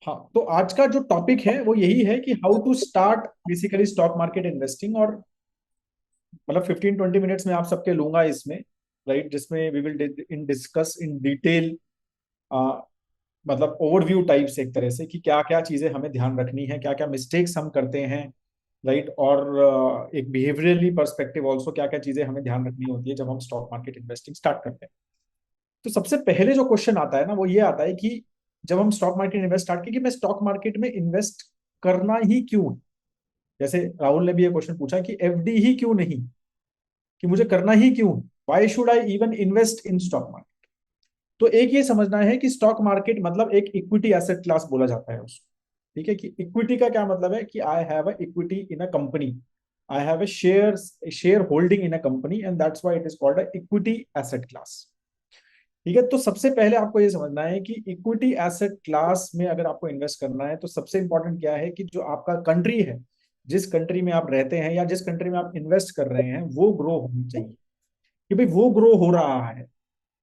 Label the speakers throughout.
Speaker 1: हाँ, तो आज का जो टॉपिक है वो यही है कि how to start basically stock market investing. और मतलब 15-20 मिनट्स में आप सबके लूंगा इसमें, राइट, जिसमें we will in discuss in detail, मतलब ओवरव्यू टाइप्स एक तरह से, कि क्या क्या चीजें हमें ध्यान रखनी है, क्या क्या मिस्टेक्स हम करते हैं, राइट। और एक बिहेवियरली पर्सपेक्टिव ऑल्सो क्या क्या चीजें हमें ध्यान रखनी होती है जब हम स्टॉक मार्केट इन्वेस्टिंग स्टार्ट करते हैं। तो सबसे पहले जो क्वेश्चन आता है ना वो ये आता है कि जब हम स्टॉक मार्केट इन्वेस्ट स्टार्ट की कि मैं स्टॉक मार्केट में इन्वेस्ट करना ही क्यों है? जैसे राहुल ने भी ये क्वेश्चन पूछा कि एफडी ही क्यों नहीं, कि मुझे करना ही क्यों, Y should I even invest in stock market. तो एक ये समझना है कि स्टॉक मार्केट मतलब एक इक्विटी एसेट क्लास बोला जाता है उसको। ठीक है, कि इक्विटी का क्या मतलब है कि I have a equity in a company, I have a share holding in a company, and that's why it is called a equity asset class. ठीक है, तो सबसे पहले आपको ये समझना है कि इक्विटी एसेट क्लास में अगर आपको इन्वेस्ट करना है तो सबसे इंपॉर्टेंट क्या है कि जो आपका कंट्री है, जिस कंट्री में आप रहते हैं या जिस कंट्री में आप इन्वेस्ट कर रहे हैं, वो ग्रो होनी चाहिए। कि भाई वो ग्रो हो रहा है।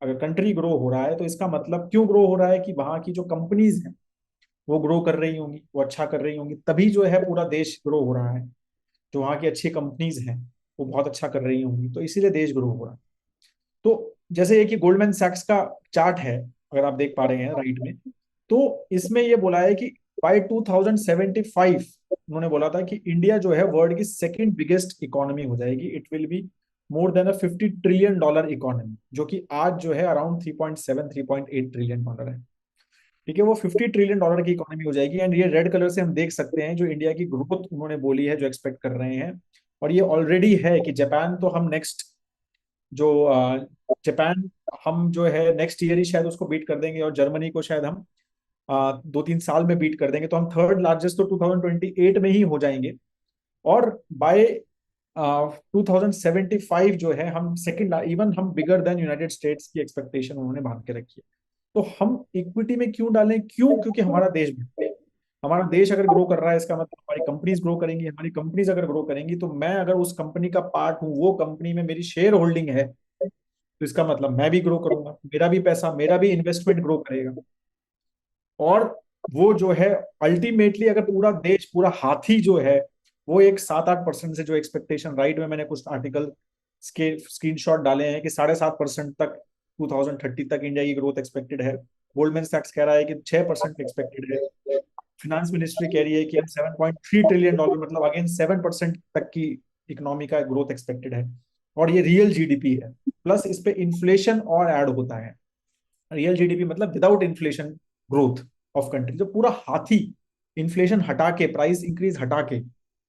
Speaker 1: अगर कंट्री ग्रो हो रहा है तो इसका मतलब क्यों ग्रो हो रहा है कि वहां की जो कंपनीज हैं वो ग्रो कर रही होंगी, वो अच्छा कर रही होंगी, तभी जो है पूरा देश ग्रो हो रहा है। जो वहां की अच्छी कंपनीज हैं वो बहुत अच्छा कर रही होंगी, तो इसीलिए देश ग्रो हो रहा है। तो जैसे एक ही गोल्डमैन सैक्स का चार्ट है, अगर आप देख पा रहे हैं राइट में, तो इसमें ये बोला है कि बाय 2075 उन्होंने बोला था कि इंडिया जो है वर्ल्ड की सेकंड बिगेस्ट इकोनॉमी हो जाएगी। It will be more than a $50 trillion economy, जो कि आज जो है अराउंड 3.7 $3.8 ट्रिलियन है। ठीक है, वो $50 ट्रिलियन की इकोनॉमी हो जाएगी। एंड ये रेड कलर से हम देख सकते हैं जो इंडिया की ग्रोथ उन्होंने बोली है, जो एक्सपेक्ट कर रहे हैं। और ये ऑलरेडी है कि जापान तो हम नेक्स्ट जो जापान हम जो है नेक्स्ट ईयर ही शायद उसको बीट कर देंगे, और जर्मनी को शायद हम 2-3 साल में बीट कर देंगे, तो हम थर्ड लार्जेस्ट तो 2028 में ही हो जाएंगे। और बाय 2075 जो है हम सेकंड, इवन हम बिगर देन यूनाइटेड स्टेट्स की एक्सपेक्टेशन उन्होंने बांध के रखी है। तो हम इक्विटी में क्यों डालें? क्यों? क्योंकि हमारा देश, हमारा देश अगर ग्रो कर रहा है इसका मतलब हमारी कंपनीज ग्रो करेंगी, हमारी कंपनीज अगर ग्रो करेंगी तो मैं अगर उस कंपनी का पार्ट हूँ, वो कंपनी में मेरी शेयर होल्डिंग है, तो इसका मतलब मैं भी ग्रो करूंगा, मेरा भी पैसा, मेरा भी इन्वेस्टमेंट ग्रो करेगा। और वो जो है अल्टीमेटली अगर पूरा देश, पूरा हाथी जो है वो एक 7-8% से, जो एक्सपेक्टेशन राइट में मैंने कुछ आर्टिकल के स्क्रीनशॉट डाले हैं कि 7.5% तक 2030 तक इंडिया की ग्रोथ एक्सपेक्टेड है। गोल्डमैन सैक्स कह रहा है कि 6% एक्सपेक्टेड है। फिनांस मिनिस्ट्री कह रही है कि हम $7.3 ट्रिलियन, मतलब अगेन 7% तक की इकोनॉमी का ग्रोथ एक्सपेक्टेड है। और ये रियल जीडीपी है, प्लस इस पे इन्फ्लेशन और ऐड होता है। रियल जीडीपी मतलब without inflation growth of country, जो पूरा हाथी, इन्फ्लेशन हटा के, प्राइस इंक्रीज हटा के,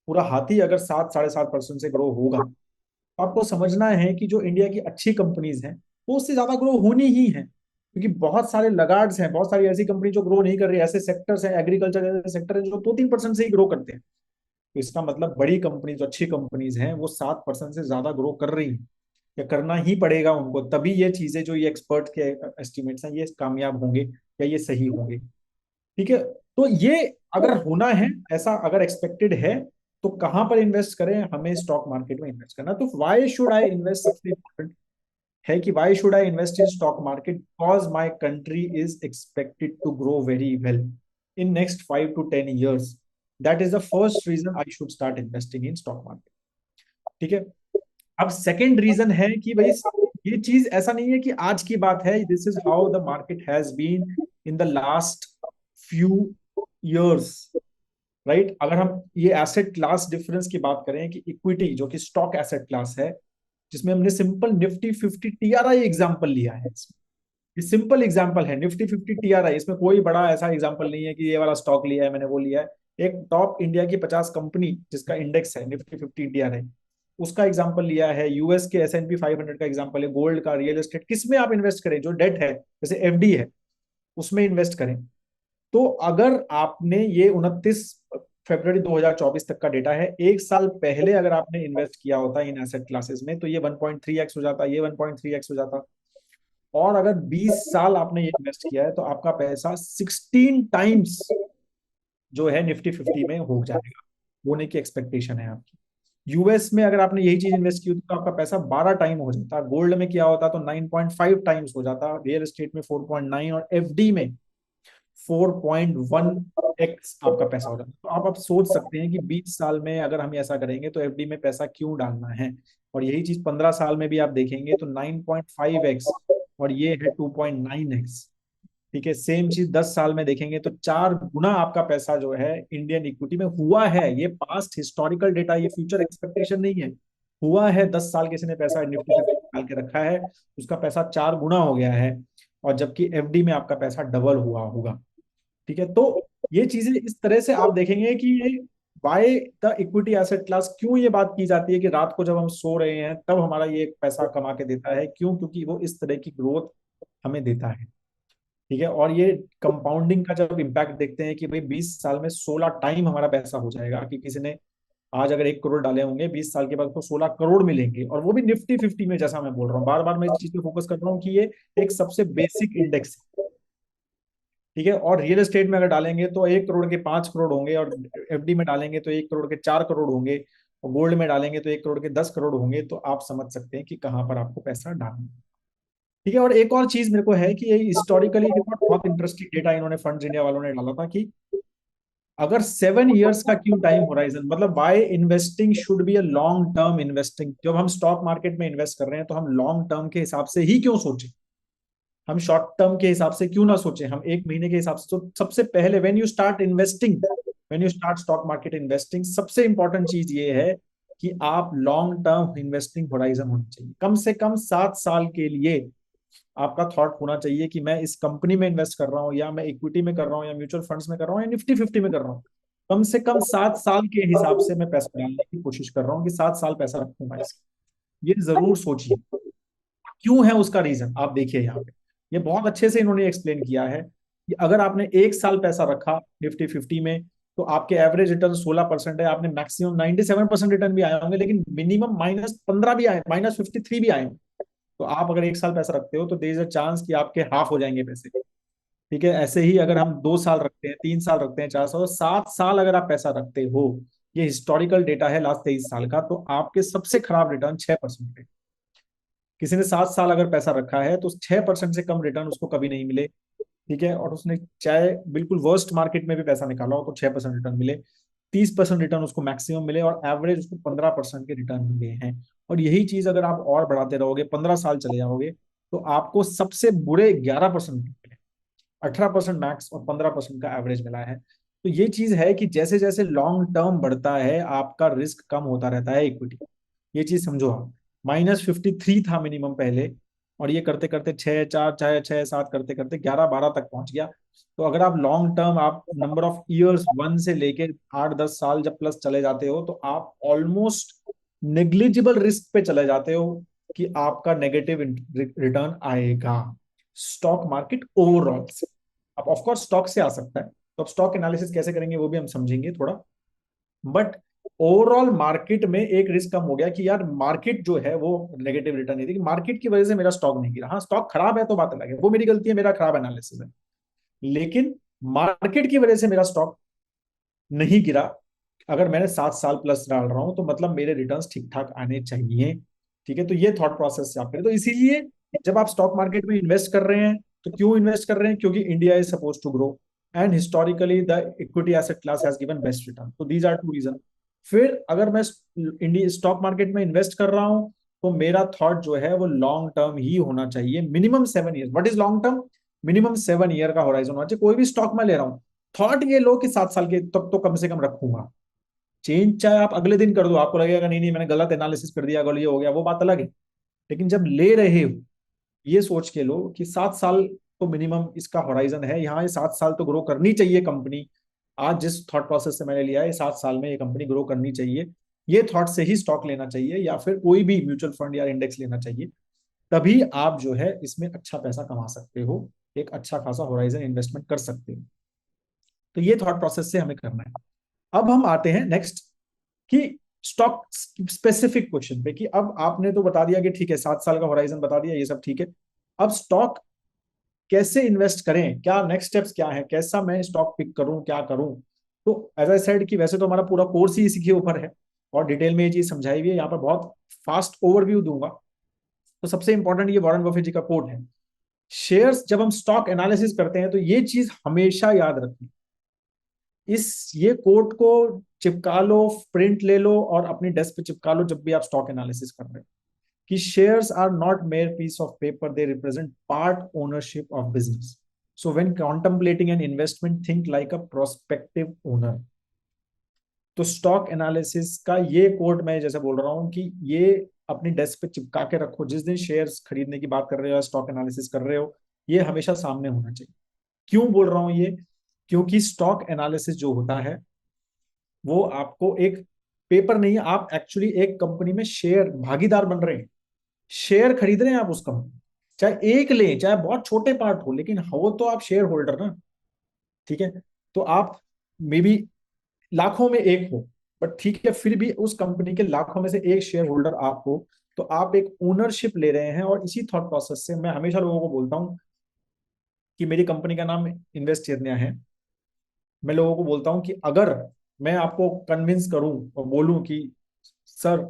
Speaker 1: पूरा हाथी अगर 7-7.5% से ग्रो होगा, तो आपको समझना है कि जो इंडिया की अच्छी कंपनीज हैं वो उससे ज्यादा ग्रो होनी ही है। क्योंकि बहुत सारे लगार्ड्स हैं, बहुत सारी ऐसी कंपनी जो ग्रो नहीं कर रही, ऐसे सेक्टर्स हैं, एग्रीकल्चर जैसे सेक्टर है जो 2-3% से ही ग्रो करते हैं। तो इसका मतलब बड़ी कंपनी, जो अच्छी कंपनीज हैं, वो 7% से ज्यादा ग्रो कर रही हैं, या करना ही पड़ेगा उनको, तभी ये चीजें जो ये एक्सपर्ट के एस्टिमेट्स हैं ये कामयाब होंगे या ये सही होंगे। ठीक है, तो ये अगर होना है, ऐसा अगर एक्सपेक्टेड है, तो कहां पर इन्वेस्ट करें? हमें स्टॉक मार्केट में इन्वेस्ट करना। तो वाई शुड आई इन्वेस्ट, सबसे इंपॉर्टेंट है कि why should I invest in stock market, because my country is expected to grow very well in next 5 to 10 years। That is the first reason I should start investing in stock market. ठीक है, अब second reason है कि भाई ये चीज ऐसा नहीं है कि आज की बात है, this is how the market has been in the last few years, right. अगर हम ये एसेट क्लास डिफरेंस की बात करें कि इक्विटी जो कि स्टॉक एसेट क्लास है, जिसमें हमने सिंपल निफ्टी 50 टीआरआई एग्जांपल लिया है इसमें, ये सिंपल एग्जांपल है निफ्टी 50 टीआरआई, इसमें कोई बड़ा ऐसा एग्जांपल नहीं है कि ये वाला स्टॉक लिया है मैंने, वो लिया है। एक टॉप इंडिया की 50 कंपनी जिसका इंडेक्स है निफ्टी 50 टीआरआई, उसका एग्जांपल लिया है। यूएस के S&P 500 का एग्जांपल है, गोल्ड का, रियल एस्टेट, किसमें आप इन्वेस्ट करें? जो डेट है जैसे एफडी है उसमें इन्वेस्ट करें। तो अगर आपने ये 29 फरवरी 2024 तक का डेटा है, एक साल पहले अगर आपने इन्वेस्ट किया होता इन एसेट क्लासेस में, तो ये 1.3x हो जाता, ये 1.3x हो जाता। और अगर 20 साल आपने ये इन्वेस्ट किया है तो आपका पैसा 16 टाइम्स जो है निफ्टी 50 में हो जाएगा, होने की एक्सपेक्टेशन है आपकी। यूएस में अगर आपने यही चीज इन्वेस्ट की होती तो आपका पैसा 12 टाइम हो जाता, गोल्ड में किया होता तो 9.5 टाइम्स हो जाता, रियल एस्टेट में 4.9, और एफडी में 4.1 एक्स आपका पैसा हो जाता है। तो आप सोच सकते हैं कि 20 साल में अगर हम ऐसा करेंगे तो एफडी में पैसा क्यों डालना है। और यही चीज 15 साल में भी आप देखेंगे तो 9.5x और ये है 2.9x। ठीक है, सेम चीज 10 साल में देखेंगे तो 4 गुना आपका पैसा जो है इंडियन इक्विटी में हुआ है। ये पास्ट हिस्टोरिकल डेटा, ये फ्यूचर एक्सपेक्टेशन नहीं है। हुआ है, 10 साल किसी ने पैसा निफ्टी से निकाल के रखा है, उसका पैसा 4 गुना हो गया है। और जबकि एफडी में आपका पैसा डबल हुआ होगा। ठीक है, तो ये चीजें इस तरह से आप देखेंगे कि ये by the equity asset class क्यों ये बात की जाती है कि रात को जब हम सो रहे हैं तब हमारा ये पैसा कमा के देता है। क्यों? क्योंकि वो इस तरह की ग्रोथ हमें देता है। ठीक है, और ये कंपाउंडिंग का जब इम्पैक्ट देखते हैं कि भाई 20 साल में 16 टाइम हमारा पैसा हो जाएगा, कि किसी ने आज अगर 1 करोड़ डाले होंगे 20 साल के बाद तो 16 करोड़ मिलेंगे, और वो भी निफ्टी 50 में। जैसा मैं बोल रहा हूँ, बार बार मैं इस चीज पे फोकस कर रहा हूँ कि ये एक सबसे बेसिक इंडेक्स है। ठीक है, और रियल एस्टेट में अगर डालेंगे तो 1 करोड़ के 5 करोड़ होंगे, और एफडी में डालेंगे तो 1 करोड़ के 4 करोड़ होंगे, और गोल्ड में डालेंगे तो 1 करोड़ के 10 करोड़ होंगे। तो आप समझ सकते हैं कि कहाँ पर आपको पैसा डालना है। ठीक है, और एक और चीज मेरे को है कि ये हिस्टोरिकली बहुत इंटरेस्टिंग डेटा इन्होंने फंड्स इंडिया वालों ने डाला था कि अगर 7 इयर्स का क्यों टाइम होराइजन, मतलब by investing should be a long term investing. जब हम स्टॉक मार्केट में इन्वेस्ट कर रहे हैं तो हम लॉन्ग टर्म के हिसाब से ही क्यों सोचें, हम शॉर्ट टर्म के हिसाब से क्यों ना सोचें, हम 1 महीने के हिसाब से। तो सबसे पहले when you start investing, when you start stock market investing, सबसे इंपॉर्टेंट चीज ये है कि आप लॉन्ग टर्म इन्वेस्टिंग होराइजन होनी चाहिए। कम से कम 7 साल के लिए आपका थॉट होना चाहिए कि मैं इस कंपनी में इन्वेस्ट कर रहा हूँ, या मैं इक्विटी में कर रहा हूँ, या म्यूचुअल फंड्स में कर रहा हूँ, या निफ्टी 50 में कर रहा हूँ। कम से कम 7 साल के हिसाब से मैं पैसा डालने की कोशिश कर रहा हूँ कि 7 साल पैसा रखूंगा इसका। ये जरूर सोचिए क्यों है उसका रीजन। आप देखिए यहाँ पे ये बहुत अच्छे से इन्होंने एक्सप्लेन किया है कि अगर आपने 1 साल पैसा रखा निफ्टी 50 में तो आपके एवरेज रिटर्न 16% है। आपने मैक्सिमम 97% रिटर्न भी आए होंगे, लेकिन मिनिमम -15 भी आए, -53 भी आए। तो आप अगर 1 साल पैसा रखते हो तो देयर इज अ चांस कि आपके हाफ हो जाएंगे पैसे। ठीक है, ऐसे ही अगर हम 2 साल रखते हैं, 3 साल रखते हैं, 4 साल, 7 साल अगर आप पैसा रखते हो, ये हिस्टोरिकल डेटा है लास्ट 23 साल का, तो आपके सबसे खराब रिटर्न 6% है। किसी ने 7 साल अगर पैसा रखा है तो 6% से कम रिटर्न उसको कभी नहीं मिले। ठीक है, और उसने चाहे बिल्कुल वर्स्ट मार्केट में भी पैसा निकाला हो तो 6% रिटर्न मिले। 30% रिटर्न उसको मैक्सिमम मिले, और एवरेज उसको 15% के रिटर्न मिले हैं। और यही चीज अगर आप और बढ़ाते रहोगे, 15 साल चले जाओगे, तो आपको सबसे बुरे 11% मिले। 18% मैक्स और 15% का एवरेज मिला है। तो ये चीज है कि जैसे जैसे लॉन्ग टर्म बढ़ता है आपका रिस्क कम होता रहता है इक्विटी। ये चीज समझो आप। -53 था मिनिमम पहले, और ये करते करते 6 4 6 6 7 करते करते 11 12 तक पहुंच गया। तो अगर आप लॉन्ग टर्म, आप नंबर ऑफ ईयर्स 1 से लेके 8 10 साल जब प्लस चले जाते हो, तो आप ऑलमोस्ट नेग्लिजिबल रिस्क पे चले जाते हो कि आपका नेगेटिव रिटर्न आएगा स्टॉक मार्केट ओवरऑल से। अब ऑफ कोर्स स्टॉक से आ सकता है, तो अब स्टॉक एनालिसिस कैसे करेंगे वो भी हम समझेंगे थोड़ा। बट ओवरऑल मार्केट में एक रिस्क कम हो गया कि यार मार्केट जो है वो नेगेटिव रिटर्न नहीं देगी, मार्केट की वजह से मेरा स्टॉक नहीं गिरा। हाँ, स्टॉक खराब है तो बात अलग है, वो मेरी गलती है, मेरा खराब एनालिसिस है। लेकिन मार्केट की वजह से मेरा स्टॉक नहीं गिरा। अगर मैंने 7 साल प्लस डाल रहा हूं तो मतलब मेरे रिटर्न्स ठीक ठाक आने चाहिए। ठीक है, तो ये थॉट प्रोसेस से आप करें। तो इसीलिए जब आप स्टॉक मार्केट में इन्वेस्ट कर रहे हैं तो क्यों इन्वेस्ट कर रहे हैं? क्योंकि India is suppose to grow, and historically the equity asset class has given best return. तो दीज आर टू रीजन। फिर अगर मैं इंडिया स्टॉक मार्केट में इन्वेस्ट कर रहा हूं तो मेरा थॉट जो है वो लॉन्ग टर्म ही होना चाहिए। Minimum 7 year. What is long term? Minimum 7 year का होराइजन होना चाहिए। कोई भी स्टॉक में ले रहा हूं, थॉट ये लो कि 7 साल के तब तो कम से कम रखूंगा। चेंज चाहे आप अगले दिन कर दो, आपको लगेगा नहीं नहीं मैंने गलत एनालिसिस कर दिया, गलत ये हो गया, वो बात अलग है। लेकिन जब ले रहे हो, ये सोच के लो कि 7 साल तो मिनिमम इसका होराइजन है, यहाँ ये 7 साल तो ग्रो करनी चाहिए कंपनी। आज जिस थॉट प्रोसेस से मैंने लिया है, 7 साल में ये कंपनी ग्रो करनी चाहिए, ये थॉट से ही स्टॉक लेना चाहिए, या फिर कोई भी म्यूचुअल फंड या इंडेक्स लेना चाहिए। तभी आप जो है इसमें अच्छा पैसा कमा सकते हो, एक अच्छा खासा होराइजन इन्वेस्टमेंट कर सकते हो। तो ये थॉट प्रोसेस से हमें करना है। अब हम आते हैं नेक्स्ट कि स्टॉक स्पेसिफिक क्वेश्चन पे, कि अब आपने तो बता दिया कि ठीक है 7 साल का होराइजन बता दिया, ये सब ठीक है। अब स्टॉक कैसे इन्वेस्ट करें, क्या नेक्स्ट स्टेप्स क्या है, कैसा मैं स्टॉक पिक करूं, क्या करूं? तो एज आई सेड कि वैसे तो हमारा पूरा कोर्स ही इसी के ऊपर है, और डिटेल में ये चीज समझाई हुई है। यहाँ पर बहुत फास्ट ओवरव्यू दूंगा। तो सबसे इंपॉर्टेंट ये वॉरेन बफेट जी का कोट है, शेयर्स जब हम स्टॉक एनालिसिस करते हैं तो ये चीज हमेशा याद रखें इस ये कोट को चिपका लो, प्रिंट ले लो और अपनी डेस्क पे चिपका लो जब भी आप स्टॉक एनालिसिस कर रहे हो, कि shares are not mere piece of paper, they represent part ownership of business. So when contemplating an investment think like a prospective owner. तो स्टॉक एनालिसिस का ये कोट मैं जैसे बोल रहा हूं कि ये अपनी डेस्क पे चिपका के रखो, जिस दिन शेयर्स खरीदने की बात कर रहे हो या स्टॉक एनालिसिस कर रहे हो, ये हमेशा सामने होना चाहिए। क्यों बोल रहा हूं ये? क्योंकि स्टॉक एनालिसिस जो होता है वो आपको एक पेपर नहीं है, आप एक्चुअली एक कंपनी में शेयर भागीदार बन रहे हैं, शेयर खरीद रहे हैं आप उस कंपनी, चाहे एक ले चाहे बहुत छोटे पार्ट हो, लेकिन हो तो आप शेयर होल्डर ना। ठीक है, तो आप मे बी लाखों में एक हो, बट ठीक है फिर भी उस कंपनी के लाखों में से एक शेयर होल्डर आप हो, तो आप एक ओनरशिप ले रहे हैं। और इसी थॉट प्रोसेस से मैं हमेशा लोगों को बोलता हूं कि मेरी कंपनी का नाम इन्वेस्ट चेतन्या है। मैं लोगों को बोलता हूं कि अगर मैं आपको कन्विंस करूं और बोलूं कि सर,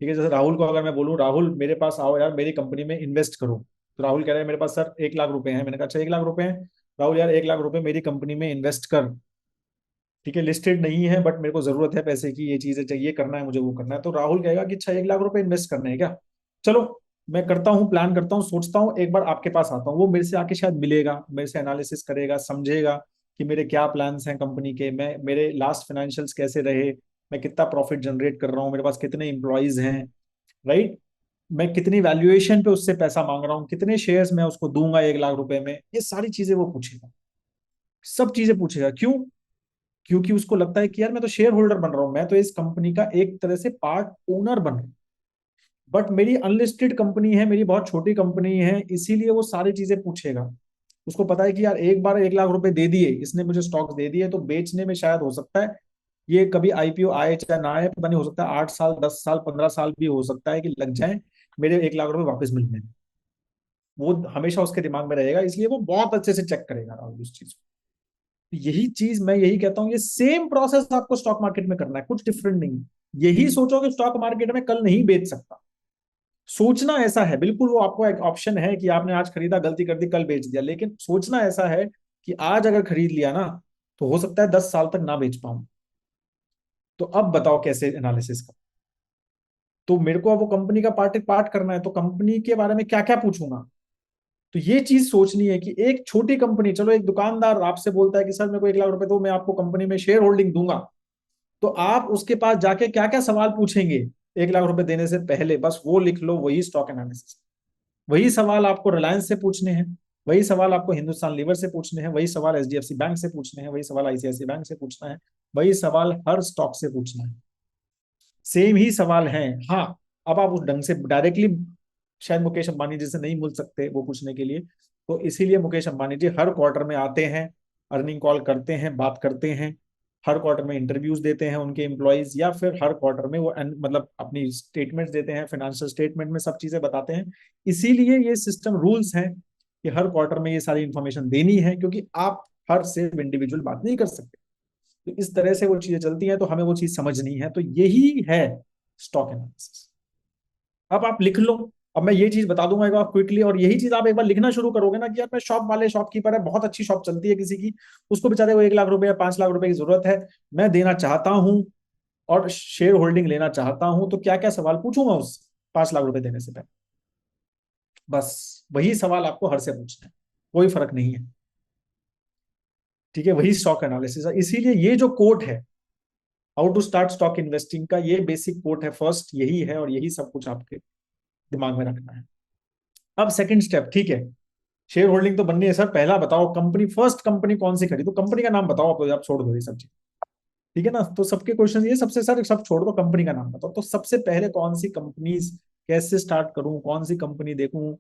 Speaker 1: ठीक है, जैसे राहुल को अगर मैं बोलूं राहुल मेरे पास आओ यार मेरी कंपनी में इन्वेस्ट करो, तो राहुल कह रहे हैं मेरे पास सर 1 लाख रुपए हैं। मैंने कहा अच्छा 1 लाख रुपए हैं, राहुल यार 1 लाख रुपए मेरी कंपनी में इन्वेस्ट कर। ठीक है, लिस्टेड नहीं है बट मेरे को जरूरत है पैसे की, ये चीजें चाहिए, करना है मुझे, वो करना है। तो राहुल कहेगा कि अच्छा 1 लाख रुपए इन्वेस्ट करने हैं क्या, चलो मैं करता हूँ, प्लान करता हूँ, सोचता हूँ, एक बार आपके पास आता हूँ। वो मेरे से आके शायद मिलेगा, मेरे से एनालिसिस करेगा, समझेगा कि मेरे क्या प्लान्स हैं कंपनी के, मैं मेरे लास्ट फाइनेंशियल्स कैसे रहे, मैं कितना प्रॉफिट जनरेट कर रहा हूँ, मेरे पास कितने इंप्लॉइज हैं, राइट, मैं कितनी वैल्यूएशन पे उससे पैसा मांग रहा हूँ, कितने शेयर्स मैं उसको दूंगा 1 लाख रुपए में, ये सारी चीजें वो पूछेगा, सब चीजें पूछेगा। क्यों? क्योंकि उसको लगता है कि यार मैं तो शेयर होल्डर बन रहा हूं, मैं तो इस कंपनी का एक तरह से पार्ट ओनर बन रहा हूं, बट मेरी अनलिस्टेड कंपनी है, मेरी बहुत छोटी कंपनी है, इसीलिए वो सारी चीजें पूछेगा। उसको पता है कि यार एक बार 1 लाख रुपए दे दिए इसने, मुझे स्टॉक्स दे दिए, तो बेचने में शायद हो सकता है ये कभी आईपीओ आए चाहे ना आए, पता नहीं, हो सकता है 8 साल 10 साल 15 साल भी हो सकता है कि लग जाए मेरे 1 लाख रुपए वापस मिलने में। वो हमेशा उसके दिमाग में रहेगा, इसलिए वो बहुत अच्छे से चेक करेगा राहुल उस चीज को। यही चीज मैं यही कहता हूँ, ये सेम प्रोसेस आपको स्टॉक मार्केट में करना है, कुछ डिफरेंट नहीं। यही सोचो कि स्टॉक मार्केट में कल नहीं बेच सकता, सोचना ऐसा है, बिल्कुल वो आपको एक ऑप्शन है कि आपने आज खरीदा, गलती कर दी, कल बेच दिया, लेकिन सोचना ऐसा है कि आज अगर खरीद लिया ना तो हो सकता है 10 साल तक ना बेच पाऊं। तो अब बताओ कैसे एनालिसिस का? तो मेरे को अब वो कंपनी का पार्ट पार्ट करना है, तो कंपनी के बारे में क्या क्या पूछूंगा? तो ये चीज सोचनी है कि एक छोटी कंपनी, चलो एक दुकानदार आपसे बोलता है कि सर मेरे को 1 लाख रुपए दो, मैं आपको कंपनी में शेयर होल्डिंग दूंगा, तो आप उसके पास जाके क्या क्या सवाल पूछेंगे 1 लाख रुपए देने से पहले, बस वो लिख लो, वही स्टॉक एनालिसिस। वही सवाल आपको रिलायंस से पूछने हैं, वही सवाल आपको हिंदुस्तान लीवर से पूछने हैं, वही सवाल एचडीएफसी बैंक से पूछने हैं, वही सवाल आईसीआईसी बैंक से पूछना है, वही सवाल हर स्टॉक से पूछना है, सेम ही सवाल हैं। हाँ, अब आप उस ढंग से डायरेक्टली शायद मुकेश अंबानी जी से नहीं मिल सकते वो पूछने के लिए, तो इसीलिए मुकेश अंबानी जी हर क्वार्टर में आते हैं, अर्निंग कॉल करते हैं, बात करते हैं, हर क्वार्टर में इंटरव्यूज देते हैं उनके एम्प्लॉयज, या फिर हर क्वार्टर में वो मतलब अपनी स्टेटमेंट्स देते हैं, फाइनेंशियल स्टेटमेंट में सब चीजें बताते हैं। इसीलिए ये सिस्टम रूल्स हैं कि हर क्वार्टर में ये सारी इंफॉर्मेशन देनी है, क्योंकि आप हर से इंडिविजुअल बात नहीं कर सकते। तो इस तरह से वो चीजें चलती हैं, तो हमें वो चीज समझनी है, तो यही है स्टॉक एनालिसिस। अब आप लिख लो, अब मैं ये चीज बता दूंगा एक बार क्विकली, और यही चीज आप एक बार लिखना शुरू करोगे ना कि यार मैं शॉप वाले शॉपकीपर है, बहुत अच्छी शॉप चलती है किसी की, उसको बेचारे को 1 लाख रुपए या 5 लाख रुपए की जरूरत है, मैं देना चाहता हूँ और शेयर होल्डिंग लेना चाहता हूं, तो क्या क्या सवाल पूछूंगा उससे 5 लाख रुपए देने से पहले? बस वही सवाल आपको हर से पूछना है, कोई फर्क नहीं है। ठीक है, वही स्टॉक एनालिसिस है। इसीलिए ये जो कोट है how to start stock investing का, ये बेसिक कोट है, फर्स्ट यही है, और यही सब कुछ आपके दिमाग में रखना है। अब सेकंड स्टेप, ठीक है, शेयर होल्डिंग तो बननी है सर, पहला बताओ कंपनी, फर्स्ट कंपनी कौन सी खरीदो, कंपनी का नाम बताओ, आप छोड़ दो ये सब चीज। ठीक है ना, तो सबके क्वेश्चन ये, सबसे सर सब छोड़ दो, कंपनी का नाम बताओ। तो सबसे पहले कौन सी कंपनीज, कैसे स्टार्ट करूं, कौन सी कंपनी देखूं,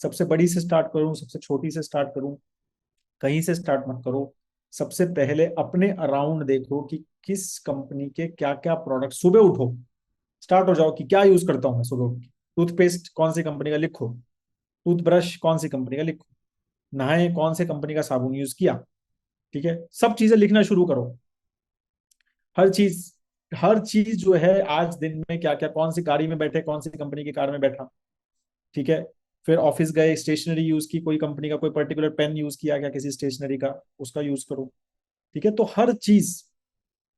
Speaker 1: सबसे बड़ी से स्टार्ट करूं, सबसे छोटी से स्टार्ट करूं? कहीं से स्टार्ट मत करो, सबसे पहले अपने अराउंड देखो कि किस कंपनी के क्या क्या प्रोडक्ट, सुबह उठो स्टार्ट हो जाओ कि क्या यूज करता हूं मैं सुबह उठ के, टूथपेस्ट कौन सी कंपनी का लिखो, टूथब्रश कौन सी कंपनी का लिखो, नहाए कौन से कंपनी का साबुन यूज किया। ठीक है, सब चीजें लिखना शुरू करो, हर चीज, हर चीज जो है आज दिन में क्या क्या, कौन सी गाड़ी में बैठे, कौन सी कंपनी की कार में बैठा। ठीक है, फिर ऑफिस गए, स्टेशनरी यूज की, कोई कंपनी का कोई पर्टिकुलर पेन यूज किया क्या किसी स्टेशनरी का, उसका यूज करो। ठीक है, तो हर चीज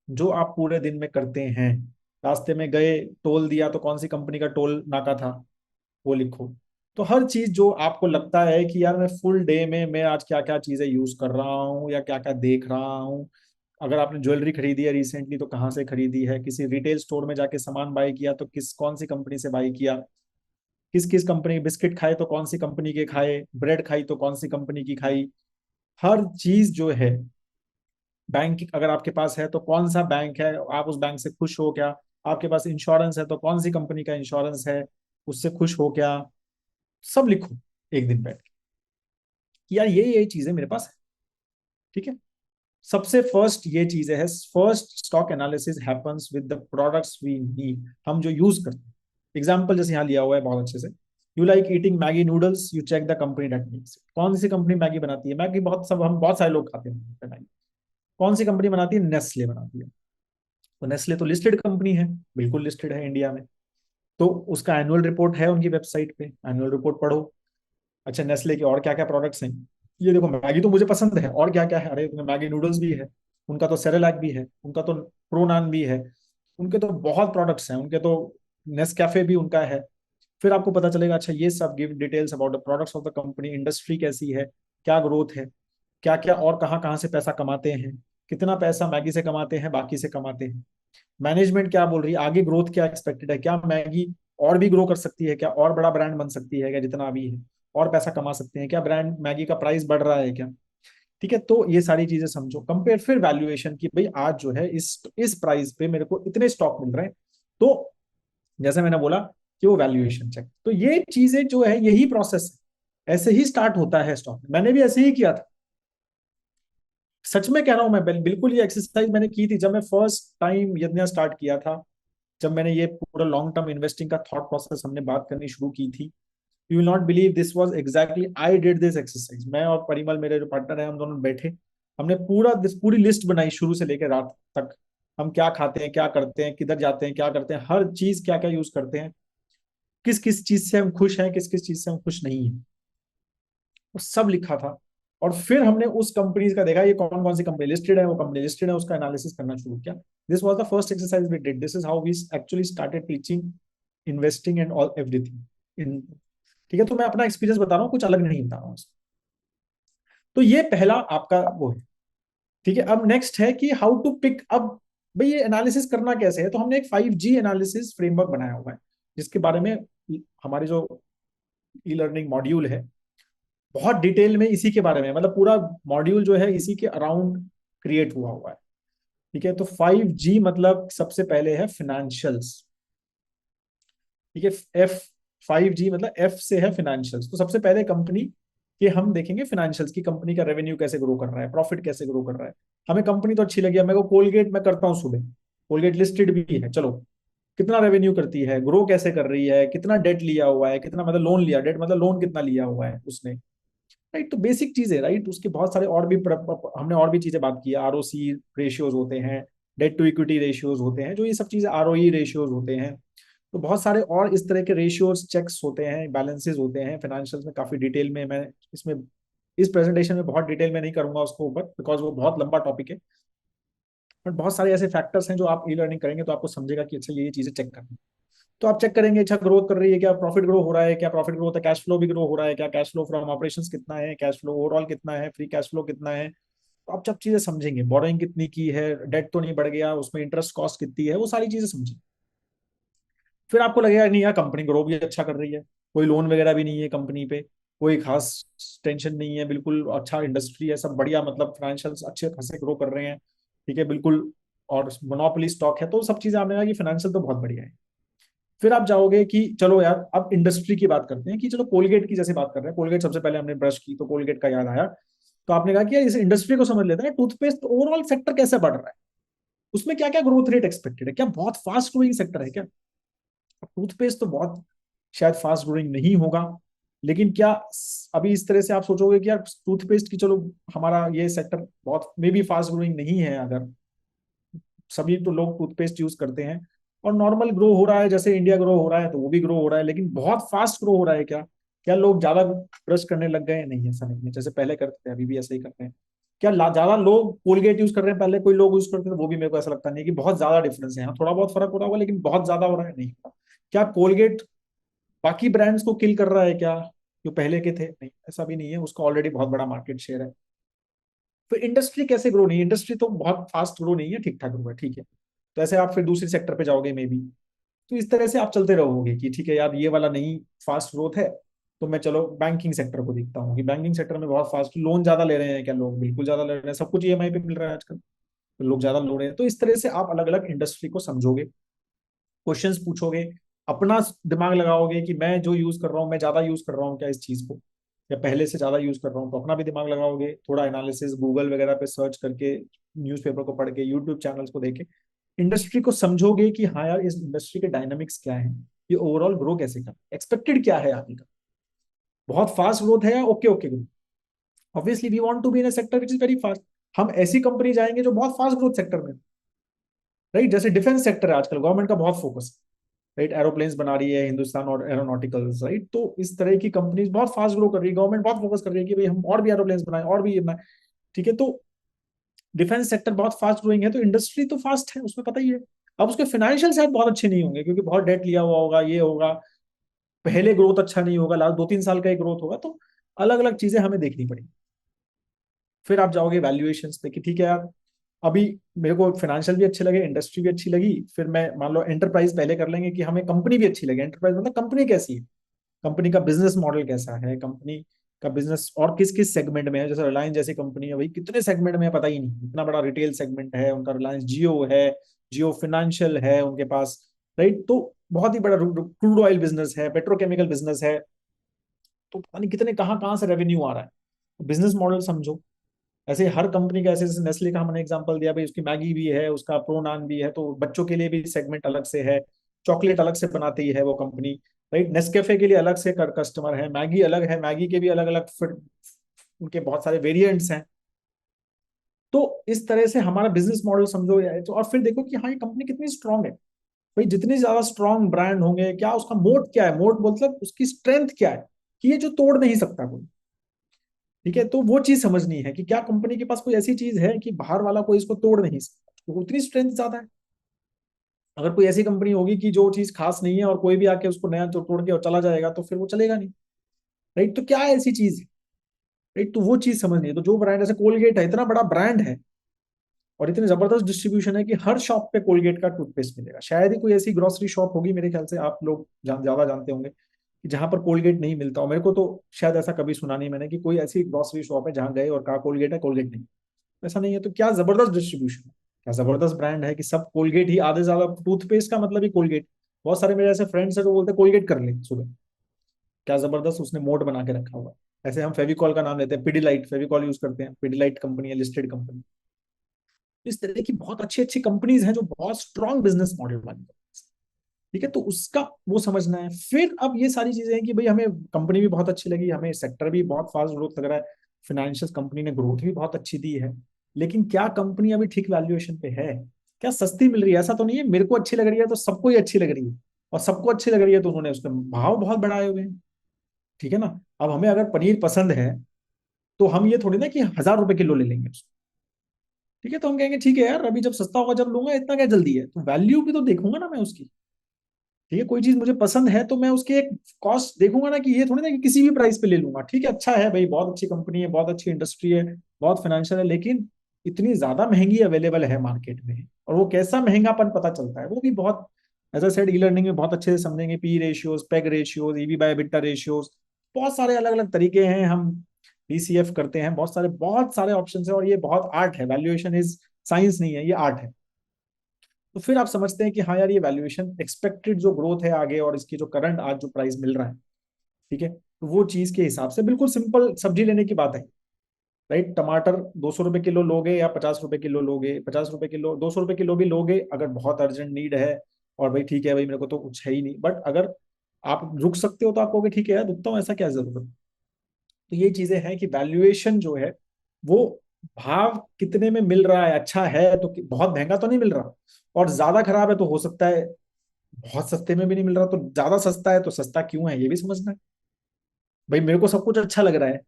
Speaker 1: जो आप पूरे दिन में करते हैं, रास्ते में गए, टोल दिया तो कौन सी कंपनी का टोल नाका था वो लिखो। तो हर चीज जो आपको लगता है कि यार मैं फुल डे में मैं आज क्या क्या चीजें यूज कर रहा हूँ या क्या क्या देख रहा हूँ। अगर आपने ज्वेलरी खरीदी है रिसेंटली तो कहाँ से खरीदी है, किसी रिटेल स्टोर में जाके सामान बाई किया तो किस कौन सी कंपनी से बाई किया, किस किस कंपनी, बिस्किट खाए तो कौन सी कंपनी के खाए, ब्रेड खाई तो कौन सी कंपनी की खाई। हर चीज जो है, बैंक अगर आपके पास है तो कौन सा बैंक है, आप उस बैंक से खुश हो क्या, आपके पास इंश्योरेंस है तो कौन सी कंपनी का इंश्योरेंस है, उससे खुश हो क्या, सब लिखो एक दिन बैठ के कि यार ये चीजें मेरे पास है। ठीक है, सबसे फर्स्ट ये चीज है, first stock analysis happens with the products we need, हम जो यूज करते हैं। एग्जांपल जैसे यहाँ लिया हुआ है बहुत अच्छे से, you like eating Maggi noodles, you check the company that makes it, कौन सी कंपनी मैगी बनाती है, मैगी बहुत सब हम बहुत सारे लोग खाते हैं मैगी, कौन सी कंपनी बनाती है, नेस्ले बनाती है। तो नेस्ले तो लिस्टेड कंपनी है, बिल्कुल लिस्टेड है इंडिया में, तो उसका एनुअल रिपोर्ट है उनकी वेबसाइट पे, एनुअल रिपोर्ट पढ़ो। अच्छा नेस्ले के और क्या क्या प्रोडक्ट्स हैं, ये देखो मैगी तो मुझे पसंद है, और क्या क्या है, अरे उनमें मैगी नूडल्स भी है, उनका तो सेरेलैक भी है, उनका तो प्रो नान भी है, उनके तो बहुत प्रोडक्ट्स हैं, उनके तो नेस्कैफे भी उनका है। फिर आपको पता चलेगा, अच्छा ये सब give details about the products of the company, industry कैसी है, क्या ग्रोथ है, क्या क्या और कहाँ कहाँ से पैसा कमाते हैं, कितना पैसा मैगी से कमाते हैं, बाकी से कमाते हैं, मैनेजमेंट क्या बोल रही है, आगे ग्रोथ क्या एक्सपेक्टेड है, क्या मैगी और भी ग्रो कर सकती है, क्या और बड़ा ब्रांड बन सकती है क्या जितना अभी है, और पैसा कमा सकते हैं क्या, ब्रांड मैगी का प्राइस बढ़ रहा है क्या। ठीक है, तो ये सारी चीजें समझो, कंपेयर फिर वैल्यूएशन की, भाई आज जो है इस प्राइस पे मेरे को इतने स्टॉक मिल रहे हैं, तो जैसे मैंने बोला कि वो वैल्यूएशन चेक, तो ये चीजें जो है यही प्रोसेस है, ऐसे ही स्टार्ट होता है स्टॉक, मैंने भी ऐसे ही किया था, सच में कह रहा हूं मैं, बिल्कुल ये एक्सरसाइज मैंने की थी जब मैं फर्स्ट टाइम यज्ञ स्टार्ट किया था, जब मैंने ये पूरा लॉन्ग टर्म इन्वेस्टिंग का थॉट प्रोसेस हमने बात करनी शुरू की थी। You will not believe this was exactly I did this exercise, मैं और परिमल मेरे जो पार्टनर है हम दोनों बैठे, हमने पूरी लिस्ट बनाई शुरू से लेकर रात तक, हम क्या खाते हैं, क्या करते हैं, किधर जाते हैं, क्या करते हैं, हर चीज क्या क्या यूज करते हैं, किस किस चीज से हम खुश हैं, किस किस चीज से हम खुश नहीं हैं, वो सब लिखा था। और फिर हमने उस कंपनीज का देखा, ये कौन कौन सी कंपनी लिस्टेड है, वो कंपनी लिस्टेड है, उसका एनालिसिस करना शुरू किया। This was the first exercise we did, this is how we actually started teaching investing and all everything in. ठीक है, तो मैं अपना एक्सपीरियंस बता रहा हूँ, कुछ अलग नहीं बता रहा हूँ। तो ये पहला आपका वो है। ठीक है, अब नेक्स्ट है कि हाउ टू पिक, अब भाई ये एनालिसिस करना कैसे है, तो हमने एक 5G एनालिसिस फ्रेमवर्क बनाया हुआ है, जिसके बारे में हमारे जो ई लर्निंग मॉड्यूल है बहुत डिटेल में इसी के बारे में, मतलब पूरा मॉड्यूल जो है इसी के अराउंड क्रिएट हुआ हुआ है। ठीक है, तो 5G मतलब सबसे पहले है फिनेंशियल्स। ठीक है, एफ 5G मतलब एफ से है फिनेंशियल्स, तो सबसे पहले कंपनी के हम देखेंगे फिनेंशियल्स की, कंपनी का रेवेन्यू कैसे ग्रो कर रहा है, प्रॉफिट कैसे ग्रो कर रहा है। हमें कंपनी तो अच्छी लगी, मेरे को कोलगेट में करता हूँ सुबह, कोलगेट लिस्टेड भी है, चलो कितना रेवेन्यू करती है, ग्रो कैसे कर रही है, कितना डेट लिया हुआ है, कितना मतलब लोन लिया, डेट मतलब लोन कितना लिया हुआ है उसने। राइट, तो बेसिक चीज है, राइट, उसके बहुत सारे और भी हमने और भी चीजें बात की, ROC रेशियोज होते हैं, डेट टू इक्विटी रेशियोज होते हैं, जो ये सब चीजें ROE रेशियोज होते हैं, तो बहुत सारे और इस तरह के रेशियोज चेक्स होते हैं, बैलेंसेस होते हैं फाइनेंशियल्स में, काफी डिटेल में मैं इसमें इस प्रेजेंटेशन में बहुत डिटेल में नहीं करूंगा उसको ऊपर, बिकॉज वो बहुत लंबा टॉपिक है। बट बहुत सारे ऐसे फैक्टर्स हैं जो आप ई लर्निंग करेंगे तो आपको समझेगा कि अच्छा ये चीजें चेक करनी, तो आप चेक करेंगे अच्छा ग्रोथ कर रही है क्या, प्रॉफिट ग्रो हो रहा है क्या, प्रॉफिट ग्रोथ है, कैश फ्लो भी ग्रो हो रहा है क्या, कैश फ्लो फ्रॉम ऑपरेशंस कितना है, कैश फ्लो ओवरऑल कितना है, फ्री कैश फ्लो कितना है, तो आप जब चीजें समझेंगे, बोरोइंग कितनी की है, डेट तो नहीं बढ़ गया, उसमें इंटरेस्ट कॉस्ट कितनी है, वो सारी चीजें समझेंगे। फिर आपको लगेगा नहीं यार कंपनी ग्रो भी अच्छा कर रही है, कोई लोन वगैरह भी नहीं है कंपनी पे, कोई खास टेंशन नहीं है, बिल्कुल अच्छा इंडस्ट्री है, सब बढ़िया, मतलब फाइनेंशियल्स अच्छे खासे ग्रो कर रहे हैं। ठीक है, बिल्कुल, और मोनोपोली स्टॉक है, तो सब चीजें आपने कहा कि फाइनेंशियल तो बहुत बढ़िया है। फिर आप जाओगे कि चलो यार अब इंडस्ट्री की बात करते हैं, कि चलो कोलगेट की जैसे बात कर रहे हैं, कोलगेट सबसे पहले हमने ब्रश की तो कोलगेट का याद आया, तो आपने कहा कि यार इस इंडस्ट्री को समझ लेते हैं, टूथपेस्ट ओवरऑल सेक्टर कैसे बढ़ रहा है, उसमें क्या क्या ग्रोथ रेट एक्सपेक्टेड है, क्या बहुत फास्ट ग्रोइंग सेक्टर है क्या। टूथपेस्ट तो बहुत शायद फास्ट ग्रोइंग नहीं होगा, लेकिन क्या अभी इस तरह से आप सोचोगे कि यार टूथपेस्ट की, चलो हमारा ये सेक्टर बहुत मे बी फास्ट ग्रोइंग नहीं है, अगर सभी तो लोग टूथपेस्ट यूज करते हैं और नॉर्मल ग्रो हो रहा है, जैसे इंडिया ग्रो हो रहा है तो वो भी ग्रो हो रहा है, लेकिन बहुत फास्ट ग्रो हो रहा है क्या, क्या लोग ज्यादा ब्रश करने लग गए हैं, नहीं ऐसा नहीं है, जैसे पहले करते थे अभी भी ऐसा ही करते हैं। क्या ज्यादा लोग कोलगेट यूज कर रहे हैं, पहले कोई लोग यूज करते थे, वो भी मेरे को ऐसा लगता नहीं है कि बहुत ज्यादा डिफरेंस है। हाँ, थोड़ा बहुत फर्क हो रहा होगा, लेकिन बहुत ज्यादा हो रहा है नहीं। क्या कोलगेट बाकी ब्रांड्स को किल कर रहा है क्या, जो पहले के थे? नहीं, ऐसा भी नहीं है, उसका ऑलरेडी बहुत बड़ा मार्केट शेयर है। तो इंडस्ट्री कैसे ग्रो नहीं है? इंडस्ट्री तो बहुत फास्ट ग्रो नहीं है, ठीक ठाक ग्रो है, ठीक है। तो ऐसे आप फिर दूसरी सेक्टर पे जाओगे मे बी। तो इस तरह से आप चलते रहोगे कि ठीक है यार, ये वाला नहीं फास्ट ग्रोथ है, तो मैं चलो बैंकिंग सेक्टर को देखता हूँ कि बैंकिंग सेक्टर में बहुत फास्ट लोन ज्यादा ले रहे हैं क्या लोग? बिल्कुल ज्यादा ले रहे हैं, सब कुछ ईएमआई पे मिल रहा है आजकल, तो लोग ज्यादा लो रहे हैं। तो इस तरह से आप अलग अलग इंडस्ट्री को समझोगे, क्वेश्चंस पूछोगे, अपना दिमाग लगाओगे कि मैं जो यूज कर रहा हूँ, मैं ज्यादा यूज कर रहा हूँ क्या इस चीज को, या पहले से ज्यादा यूज कर रहा हूँ, तो अपना भी दिमाग लगाओगे, थोड़ा एनालिसिस गूगल वगैरह पे सर्च करके, न्यूज़पेपर को पढ़ के, यूट्यूब चैनल्स को देखे, इंडस्ट्री को समझोगे कि हाँ यार, इस इंडस्ट्री के डायनामिक्स क्या है, ये ओवरऑल ग्रो कैसे कर, एक्सपेक्टेड क्या है आगे का, बहुत फास्ट ग्रोथ है या okay okay growth. Obviously we want to be in a sector which is very fast. हम ऐसी कंपनी जाएंगे जो बहुत फास्ट ग्रोथ सेक्टर में, राइट? जैसे डिफेंस सेक्टर है आजकल, गवर्नमेंट का बहुत फोकस, राइट? एरोप्लेन्स बना रही है हिंदुस्तान और एरोनॉटिकल्स, राइट? तो इस तरह की कंपनीज बहुत फास्ट ग्रो कर रही है, गवर्नमेंट बहुत फोकस कर रही है कि भाई हम और भी एरोप्लेन्स बनाए और भी ये बनाए, ठीक है? तो डिफेंस सेक्टर बहुत फास्ट ग्रोइंग है, तो इंडस्ट्री तो फास्ट है, उसमें पता ही है। अब उसके फाइनेंशियल शायद बहुत अच्छे नहीं होंगे, क्योंकि बहुत डेट लिया हुआ होगा, ये होगा, पहले ग्रोथ अच्छा नहीं होगा, लास्ट 2-3 साल का ही ग्रोथ होगा, तो अलग अलग चीजें हमें देखनी पड़ेगी। फिर आप जाओगे वैल्यूएशंस पे कि ठीक है यार, अभी मेरे को फाइनेंशियल भी अच्छे लगे, इंडस्ट्री भी अच्छी लगी, फिर मैं मान लो एंटरप्राइज पहले कर लेंगे कि हमें कंपनी भी अच्छी लगे। एंटरप्राइज मतलब कंपनी कैसी है, कंपनी का बिजनेस मॉडल कैसा है, कंपनी का बिजनेस और किस किस सेगमेंट में है। जैसे रिलायंस जैसी कंपनी है, भाई कितने सेगमेंट में है पता ही नहीं, इतना बड़ा रिटेल सेगमेंट है उनका, रिलायंस जियो है, जियो फाइनेंशियल है उनके पास, राइट? तो बहुत ही बड़ा क्रूड ऑयल बिजनेस है, पेट्रोकेमिकल बिजनेस है, तो पता नहीं कितने कहाँ कहाँ से रेवेन्यू आ रहा है। बिजनेस मॉडल समझो। ऐसे हर कंपनी का, ऐसे जैसे नेस्ले का हमने एग्जांपल दिया, भाई उसकी मैगी भी है, उसका प्रो नान भी है, तो बच्चों के लिए भी सेगमेंट अलग से है, चॉकलेट अलग से बनाती है वो कंपनी, राइट? नेस्कैफे के लिए अलग से कस्टमर है, मैगी अलग है, मैगी के भी अलग अलग फिर उनके बहुत सारे वेरिएंट्स हैं। तो इस तरह से हमारा बिजनेस मॉडल समझो तो, और फिर देखो कि हाँ, ये कंपनी कितनी स्ट्रांग है। भाई जितनी ज्यादा स्ट्रांग ब्रांड होंगे, क्या उसका मोट क्या है, मोट मतलब उसकी स्ट्रेंथ क्या है, कि ये जो तोड़ नहीं सकता कोई, ठीक है? तो वो चीज समझनी है कि क्या कंपनी के पास कोई ऐसी चीज है कि बाहर वाला कोई इसको तोड़ नहीं सकता, तो उतनी स्ट्रेंथ ज्यादा है। अगर कोई ऐसी कंपनी होगी कि जो चीज खास नहीं है और कोई भी आके उसको नया तोड़ के और चला जाएगा, तो फिर वो चलेगा नहीं, राइट? तो क्या ऐसी चीज है, राइट? तो वो चीज समझनी है। तो जो ब्रांड, जैसे कोलगेट है, इतना बड़ा ब्रांड है और इतनी जबरदस्त डिस्ट्रीब्यूशन है कि हर शॉप पे कोलगेट का टूथपेस्ट मिलेगा। शायद ही कोई ऐसी ग्रोसरी शॉप होगी, मेरे ख्याल से आप लोग ज्यादा जानते होंगे, कि जहां पर कोलगेट नहीं मिलता हो। मेरे को तो शायद ऐसा कभी सुना नहीं मैंने कि कोई ऐसी ग्रोसरी शॉप है जहां गए और कहा कोलगेट है, कोलगेट नहीं, ऐसा नहीं है। तो क्या जबरदस्त डिस्ट्रीब्यूशन है, क्या जबरदस्त ब्रांड है कि सब कोलगेट ही, आधे से ज्यादा टूथपेस्ट का मतलब ही कोलगेट। बहुत सारे मेरे ऐसे फ्रेंड्स हैं जो बोलते हैं कोलगेट कर ले सुबह, क्या जबरदस्त उसने मोड बना के रखा हुआ है। ऐसे हम फेविकॉल का नाम लेते हैं, पिडिलाइट, फेविकॉल यूज करते हैं, पिडिलाइट कंपनी है, लिस्टेड कंपनी। इस तरह की बहुत अच्छी अच्छी कंपनीज हैं जो बहुत स्ट्रॉन्ग बिजनेस मॉडल वाली, ठीक है? तो उसका वो समझना है। फिर अब ये सारी चीजें हैं कि भाई हमें कंपनी भी बहुत अच्छी लगी, हमें सेक्टर भी बहुत फास्ट ग्रोथ लग रहा है, फाइनेंशियल कंपनी ने ग्रोथ भी बहुत अच्छी दी है, लेकिन क्या कंपनी अभी ठीक वैल्यूएशन पे है, क्या सस्ती मिल रही है? ऐसा तो नहीं है मेरे को अच्छी लग रही है तो सबको ही अच्छी लग रही है, और सबको अच्छी लग रही है तो उन्होंने उसके भाव बहुत बढ़ाए हुए हैं, ठीक है ना? अब हमें अगर पनीर पसंद है, तो हम ये थोड़ी ना कि 1,000 रुपए किलो ले लेंगे उसको, ठीक है? तो हम कहेंगे ठीक है यार, अभी जब सस्ता होगा जब लूंगा, इतना क्या जल्दी है, तो वैल्यू भी तो देखूंगा ना मैं उसकी, ठीक है? कोई चीज मुझे पसंद है तो मैं उसके एक कॉस्ट देखूंगा ना, कि ये थोड़ी ना कि किसी भी प्राइस पे ले लूंगा। ठीक है, अच्छा है भाई, बहुत अच्छी कंपनी है, बहुत अच्छी इंडस्ट्री है, बहुत फाइनेंशियल है, लेकिन इतनी ज्यादा महंगी अवेलेबल है मार्केट में, और वो कैसा महंगापन पता चलता है वो भी बहुत, as I said, e learning में बहुत अच्छे से समझेंगे। P ratios, PEG ratios, EV by EBITDA ratios, बहुत सारे अलग अलग तरीके हैं, हम डीसीएफ करते हैं, बहुत सारे ऑप्शन है, और ये बहुत आर्ट है। वैल्यूएशन इज साइंस नहीं है, ये आर्ट है। तो फिर आप समझते हैं कि हाँ यार, ये वैल्यूएशन एक्सपेक्टेड जो ग्रोथ है आगे, और इसकी जो करंट आज जो प्राइस मिल रहा है, ठीक है, तो वो चीज के हिसाब से बिल्कुल सिंपल सब्जी लेने की बात है, राइट? टमाटर 200 रुपए किलो लोगे या 50 रुपए किलो लोगे? 50 रुपए किलो, 200 रुपए किलो भी लोगे अगर बहुत अर्जेंट नीड है, और भाई ठीक है भाई, मेरे को तो कुछ है ही नहीं, बट अगर आप रुक सकते हो तो आप कहोगे ठीक है यार, रुकता हूँ, ऐसा क्या जरूरत। तो ये चीजें हैं कि वैल्यूएशन जो है वो भाव कितने में मिल रहा है, अच्छा है तो बहुत महंगा तो नहीं मिल रहा, और ज्यादा खराब है तो हो सकता है बहुत सस्ते में भी नहीं मिल रहा, तो ज्यादा सस्ता है तो सस्ता क्यों है ये भी समझना है। भाई मेरे को सब कुछ अच्छा लग रहा है,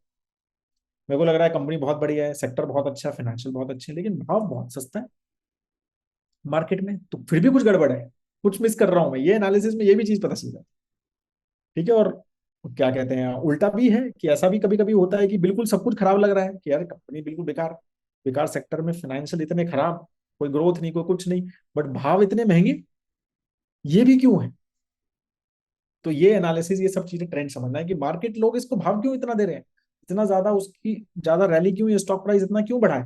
Speaker 1: मेरे को लग रहा है कंपनी बहुत बढ़िया है, सेक्टर बहुत अच्छा है, फाइनेंशियल बहुत अच्छे हैं, लेकिन भाव बहुत सस्ता है मार्केट में, तो फिर भी कुछ गड़बड़ है, कुछ मिस कर रहा हूं मैं। ये एनालिसिस में ये भी चीज पता चल जाती है। ठीक है। और क्या कहते हैं, उल्टा भी है कि ऐसा भी कभी कभी होता है कि बिल्कुल सब कुछ खराब लग रहा है कि यार कंपनी बिल्कुल बेकार, बेकार सेक्टर में, फाइनेंशियल इतने खराब, कोई ग्रोथ नहीं, कोई कुछ नहीं, बट भाव इतने महंगे, ये भी क्यों है? तो ये एनालिसिस, ये सब चीजें ट्रेंड समझना है कि मार्केट, लोग इसको भाव क्यों इतना दे रहे हैं, इतना ज्यादा उसकी ज्यादा रैली क्यों, ये स्टॉक प्राइस इतना क्यों बढ़ा है।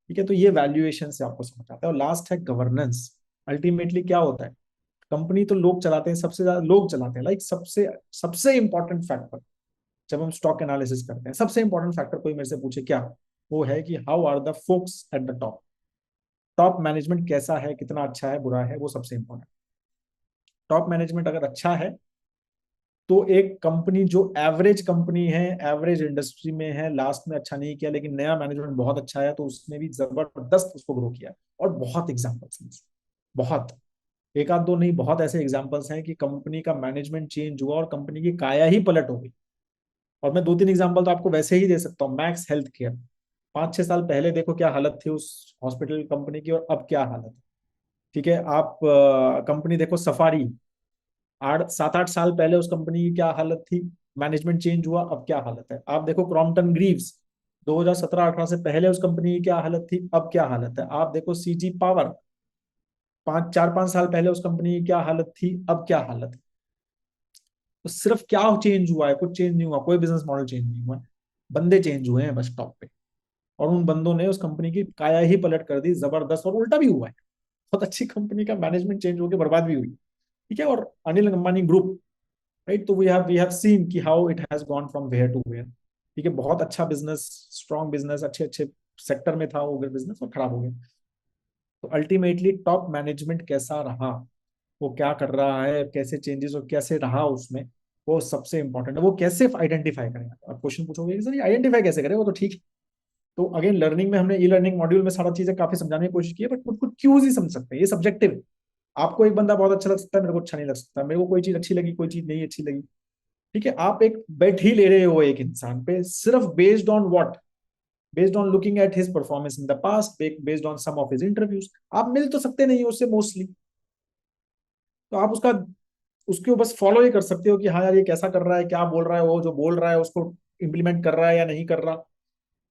Speaker 1: ठीक है। तो ये वैल्यूएशन से आपको समझ आता है। और लास्ट है गवर्नेंस। अल्टीमेटली क्या होता है, कंपनी तो लोग चलाते हैं, सबसे ज्यादा लोग चलाते हैं, लाइक सबसे सबसे इंपॉर्टेंट फैक्टर जब हम स्टॉक एनालिसिस करते हैं, सबसे इंपॉर्टेंट फैक्टर कोई मेरे से पूछे क्या, वो है कि how are the folks at the top. Top management कैसा है, कितना अच्छा है, बुरा है, वो सबसे इंपॉर्टेंट। टॉप मैनेजमेंट अगर अच्छा है तो एक कंपनी जो एवरेज कंपनी है, एवरेज इंडस्ट्री में है, लास्ट में अच्छा नहीं किया, लेकिन नया मैनेजमेंट बहुत अच्छा है, तो उसने भी जबरदस्त उसको ग्रो किया है। और बहुत एग्जाम्पल्स हैं, बहुत, एक आध दो नहीं, बहुत ऐसे एग्जाम्पल्स हैं कि कंपनी का मैनेजमेंट चेंज हुआ और कंपनी की काया ही पलट हो गई। और मैं दो तीन एग्जाम्पल तो आपको वैसे ही दे सकता हूँ। मैक्स हेल्थ केयर, 5-6 साल पहले देखो क्या हालत थी उस हॉस्पिटल कंपनी की, और अब क्या हालत है। ठीक है। आप कंपनी देखो सफारी, 8-7-8 साल पहले उस कंपनी की क्या हालत थी, मैनेजमेंट चेंज हुआ, अब क्या हालत है। आप देखो क्रॉम्पटन ग्रीव्स, 2017-18 से पहले उस कंपनी की क्या हालत थी, अब क्या हालत है। आप देखो सीजी पावर, 4-5 साल पहले उस कंपनी की क्या हालत थी, अब क्या हालत है। तो सिर्फ क्या चेंज हुआ है, कुछ चेंज नहीं हुआ, कोई बिजनेस मॉडल चेंज नहीं हुआ है, बंदे चेंज हुए हैं बस टॉप पे। और उन बंदों ने उस कंपनी की काया ही पलट कर दी जबरदस्त, और उल्टा भी हुआ है, बहुत अच्छी कंपनी का मैनेजमेंट चेंज होकर बर्बाद भी हुई। ठीक है। और अनिल अंबानी ग्रुप, राइट, तो वी हैव सीन कि how it has gone from where to where. ठीक है। बहुत अच्छा बिजनेस, स्ट्रॉन्ग बिजनेस, अच्छे अच्छे सेक्टर में था वो बिजनेस, और खराब हो गया। तो अल्टीमेटली टॉप मैनेजमेंट कैसा रहा, वो क्या कर रहा है, कैसे चेंजेस और कैसे रहा उसमें, वो सबसे इंपॉर्टेंट है। वो कैसे आइडेंटिफाई करें, आप क्वेश्चन पूछोगे सर आइडेंटिफाई कैसे करें, वो तो ठीक है। तो अगेन लर्निंग में हमने ई लर्निंग मॉड्यूल में सारा चीजें काफी समझाने की कोशिश की है, बट खुद को क्यूज ही समझ सकते हैं, ये सब्जेक्टिव है। आपको एक बंदा बहुत अच्छा लग सकता है, मेरे को अच्छा नहीं लग सकता, मेरे को कोई चीज अच्छी लगी, कोई चीज नहीं अच्छी लगी। ठीक है। आप एक बेट ही ले रहे हो एक इंसान पे, सिर्फ based on what, based on looking at his performance in the past, based on some of his interviews. आप मिल तो सकते नहीं हो उससे मोस्टली, तो आप उसका, उसको बस फॉलो ही कर सकते हो कि हाँ यार ये कैसा कर रहा है, क्या बोल रहा है, वो जो बोल रहा है उसको इम्प्लीमेंट कर रहा है या नहीं कर रहा।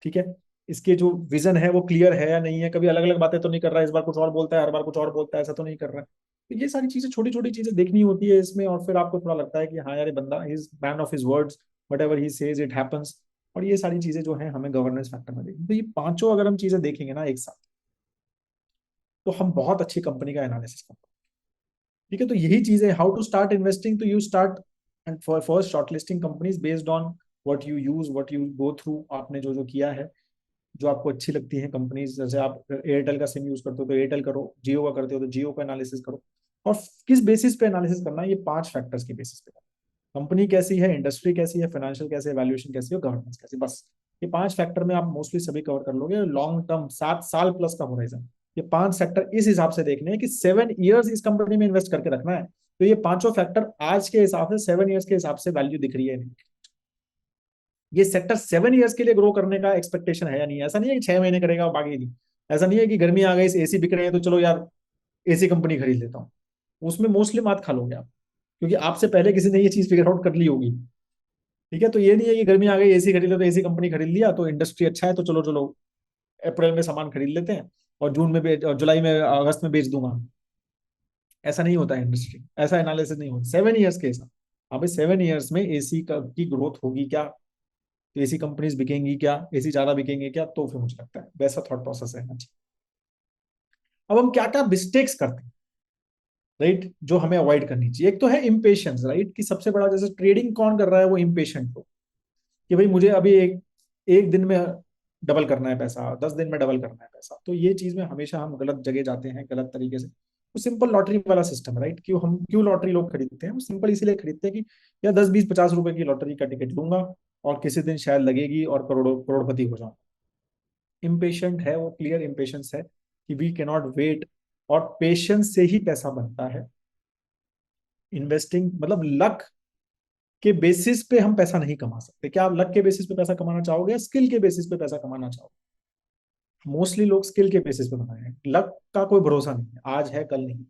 Speaker 1: ठीक है। इसके जो विजन है वो क्लियर है या नहीं है, कभी अलग अलग बातें तो नहीं कर रहा है, इस बार कुछ और बोलता है, हर बार कुछ और बोलता है, ऐसा तो नहीं कर रहा है। तो ये सारी चीजें, छोटी छोटी चीजें देखनी होती है इसमें, और फिर आपको थोड़ा लगता है कि हाँ यार ये बंदा is man of his words, what ever he says it happens. और ये सारी चीजें जो है हमें गवर्नेंस फैक्टर में देखनी, तो ये पांचों अगर हम चीजें देखेंगे ना एक साथ, तो हम बहुत अच्छी कंपनी का एनालिसिस कर पाएंगे। ठीक है। तो यही चीज है, हाउ टू स्टार्ट इन्वेस्टिंग, तो you start and for first shortlisting companies based on what you use, what you go through, आपने जो जो किया है, जो आपको अच्छी लगती है कंपनीज। जैसे आप एयरटेल का सिम यूज करते हो तो एयरटेल करो, जियो का करते हो तो जियो का एनालिसिस करो। और किस बेसिस पे एनालिसिस करना है, ये 5 फैक्टर्स के बेसिस पे। कंपनी कैसी है, इंडस्ट्री कैसी है, फाइनेंशियल कैसे है, वैल्यूएशन कैसी है, गवर्नेंस कैसी है, बस ये 5 फैक्टर में आप मोस्टली सभी कवर कर लोगे। लॉन्ग टर्म 7 साल प्लस का होराइजन, ये 5 फैक्टर इस हिसाब से देखने हैं कि 7 ईयर्स इस कंपनी में इन्वेस्ट करके रखना है। तो ये पांचों फैक्टर आज के हिसाब से 7 ईयर्स के हिसाब से वैल्यू दिख रही है नहीं, ये सेक्टर 7 ईयर्स के लिए ग्रो करने का एक्सपेक्टेशन है या नहीं। ऐसा नहीं है कि 6 महीने करेगा और बाकी नहीं। ऐसा नहीं है कि गर्मी आ गई, एसी बिक रहे हैं तो चलो यार एसी कंपनी खरीद लेता हूँ, उसमें मोस्टली मात खा लोगे आप, क्योंकि आपसे पहले किसी ने ये चीज फिगर आउट कर ली होगी। ठीक है। तो ये नहीं है कि गर्मी आ गई एसी खरीद लो तो एसी कंपनी खरीद लिया, तो इंडस्ट्री अच्छा है तो चलो चलो अप्रैल में सामान खरीद लेते हैं और जून में बेच, और जुलाई में, अगस्त में बेच दूंगा। ऐसा नहीं होता है इंडस्ट्री, ऐसा एनालिसिस नहीं होता 7 ईयर्स के हिसाब। हाँ भाई 7 ईयर्स में एसी की ग्रोथ होगी क्या, तो एसी कंपनीज बिकेंगी क्या, एसी ज्यादा बिकेंगे क्या, तो फिर मुझे लगता है वैसा थॉट प्रोसेस है। अब हम क्या क्या मिस्टेक्स करते हैं, राइट, जो हमें अवॉइड करनी चाहिए। एक तो है इम्पेशंस, राइट, कि सबसे बड़ा, जैसे ट्रेडिंग कौन कर रहा है, वो इम्पेशेंट हो, कि भाई मुझे अभी एक एक दिन में डबल करना है पैसा, 10 दिन में डबल करना है पैसा। तो ये चीज में हमेशा हम गलत जगह जाते हैं, गलत तरीके से। तो सिंपल लॉटरी वाला सिस्टम, राइट, क्यों लॉटरी लोग खरीदते हैं, वो सिंपल इसीलिए खरीदते हैं कि या 10-20-50 रुपए की लॉटरी का टिकट लूंगा और किसी दिन शायद लगेगी और करोड़पति हो जाऊंगा। इम्पेशेंट है वो, क्लियर इम्पेशंस है कि वी कैनॉट वेट। और पेशेंस से ही पैसा बनता है। इन्वेस्टिंग मतलब लक के बेसिस पे हम पैसा नहीं कमा सकते। क्या आप लक के बेसिस पे पैसा कमाना चाहोगे या स्किल के बेसिस पे पैसा कमाना चाहोगे? मोस्टली लोग स्किल के बेसिस पे बनाए हैं। लक का कोई भरोसा नहीं है, आज है कल नहीं।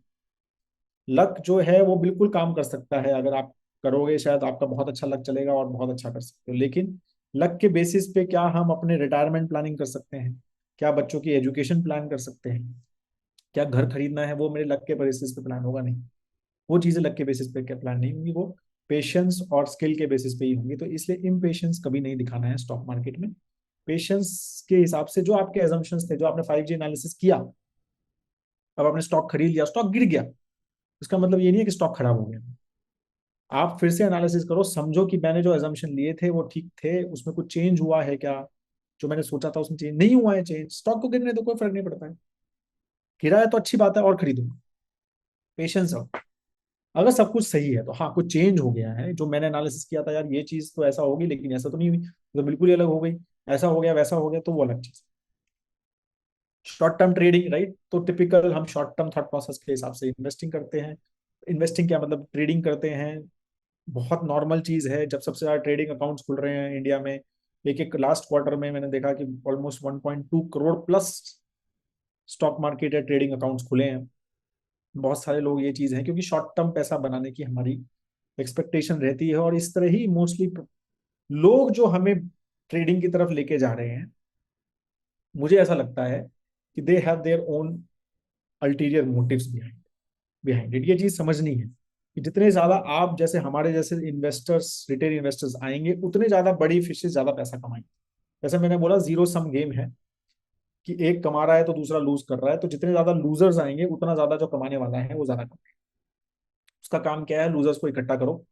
Speaker 1: लक जो है वो बिल्कुल काम कर सकता है, अगर आप करोगे शायद आपका बहुत अच्छा लक चलेगा और बहुत अच्छा कर सकते हो, लेकिन लक के बेसिस पे क्या हम अपने रिटायरमेंट प्लानिंग कर सकते हैं? क्या बच्चों की एजुकेशन प्लान कर सकते हैं? क्या घर खरीदना है वो मेरे लक के बेसिस पे प्लान होगा? नहीं। वो चीजें लक के बेसिस पे क्या प्लान नहीं होंगी, वो पेशेंस और स्किल के बेसिस पे ही होंगी। तो इसलिए इम्पेशेंस कभी नहीं दिखाना है स्टॉक मार्केट में। पेशेंस के हिसाब से जो आपके एजम्पशंस थे, जो आपने 5G एनालिसिस किया, अब आपने स्टॉक खरीद लिया, स्टॉक गिर गया, इसका मतलब ये नहीं है कि स्टॉक खराब हो गया। आप फिर से एनालिसिस करो, समझो कि मैंने जो एजम्पशन लिए थे वो ठीक थे, उसमें कुछ चेंज हुआ है क्या? जो मैंने सोचा था उसमें चेंज नहीं हुआ है, चेंज स्टॉक को गिरने तो कोई फर्क नहीं पड़ता है। गिरा है तो अच्छी बात है और खरीदूंगा। पेशेंस रहो। अगर सब कुछ सही है तो हाँ, कुछ चेंज हो गया है, जो मैंने एनालिसिस किया था यार ये चीज तो ऐसा होगी लेकिन ऐसा तो नहीं हुई, तो बिल्कुल ही अलग हो गई, ऐसा हो गया वैसा हो गया, तो वो अलग चीज। Short term trading, right? तो टिपिकल हम शॉर्ट टर्म थॉट प्रोसेस के हिसाब से इन्वेस्टिंग करते हैं। इन्वेस्टिंग क्या मतलब? ट्रेडिंग करते हैं। बहुत नॉर्मल चीज है, जब सबसे ज्यादा ट्रेडिंग अकाउंट्स खुल रहे हैं इंडिया में, एक एक लास्ट क्वार्टर में मैंने देखा कि almost 1.2 crore plus stock market या ट्रेडिंग अकाउंट्स खुले हैं। बहुत सारे लोग, ये चीज है क्योंकि शॉर्ट टर्म पैसा बनाने की हमारी एक्सपेक्टेशन रहती है, और इस तरह ही मोस्टली लोग जो हमें ट्रेडिंग की तरफ लेके जा रहे हैं, मुझे ऐसा लगता है कि they have their own ulterior motives behind behind it. ये चीज समझनी है कि जितने ज्यादा आप जैसे हमारे जैसे इन्वेस्टर्स, रिटेल इन्वेस्टर्स आएंगे, उतने ज्यादा बड़ी फिशेस ज्यादा पैसा कमाएंगे। जैसे मैंने बोला, जीरो सम गेम है कि एक कमा रहा है तो दूसरा लूज कर रहा है, तो जितने ज्यादा लूजर्स आएंगे उतना ज्यादा जो कमाने वाला है वो ज्यादा कमाएगा। उसका काम क्या है? लूजर्स को इकट्ठा करो,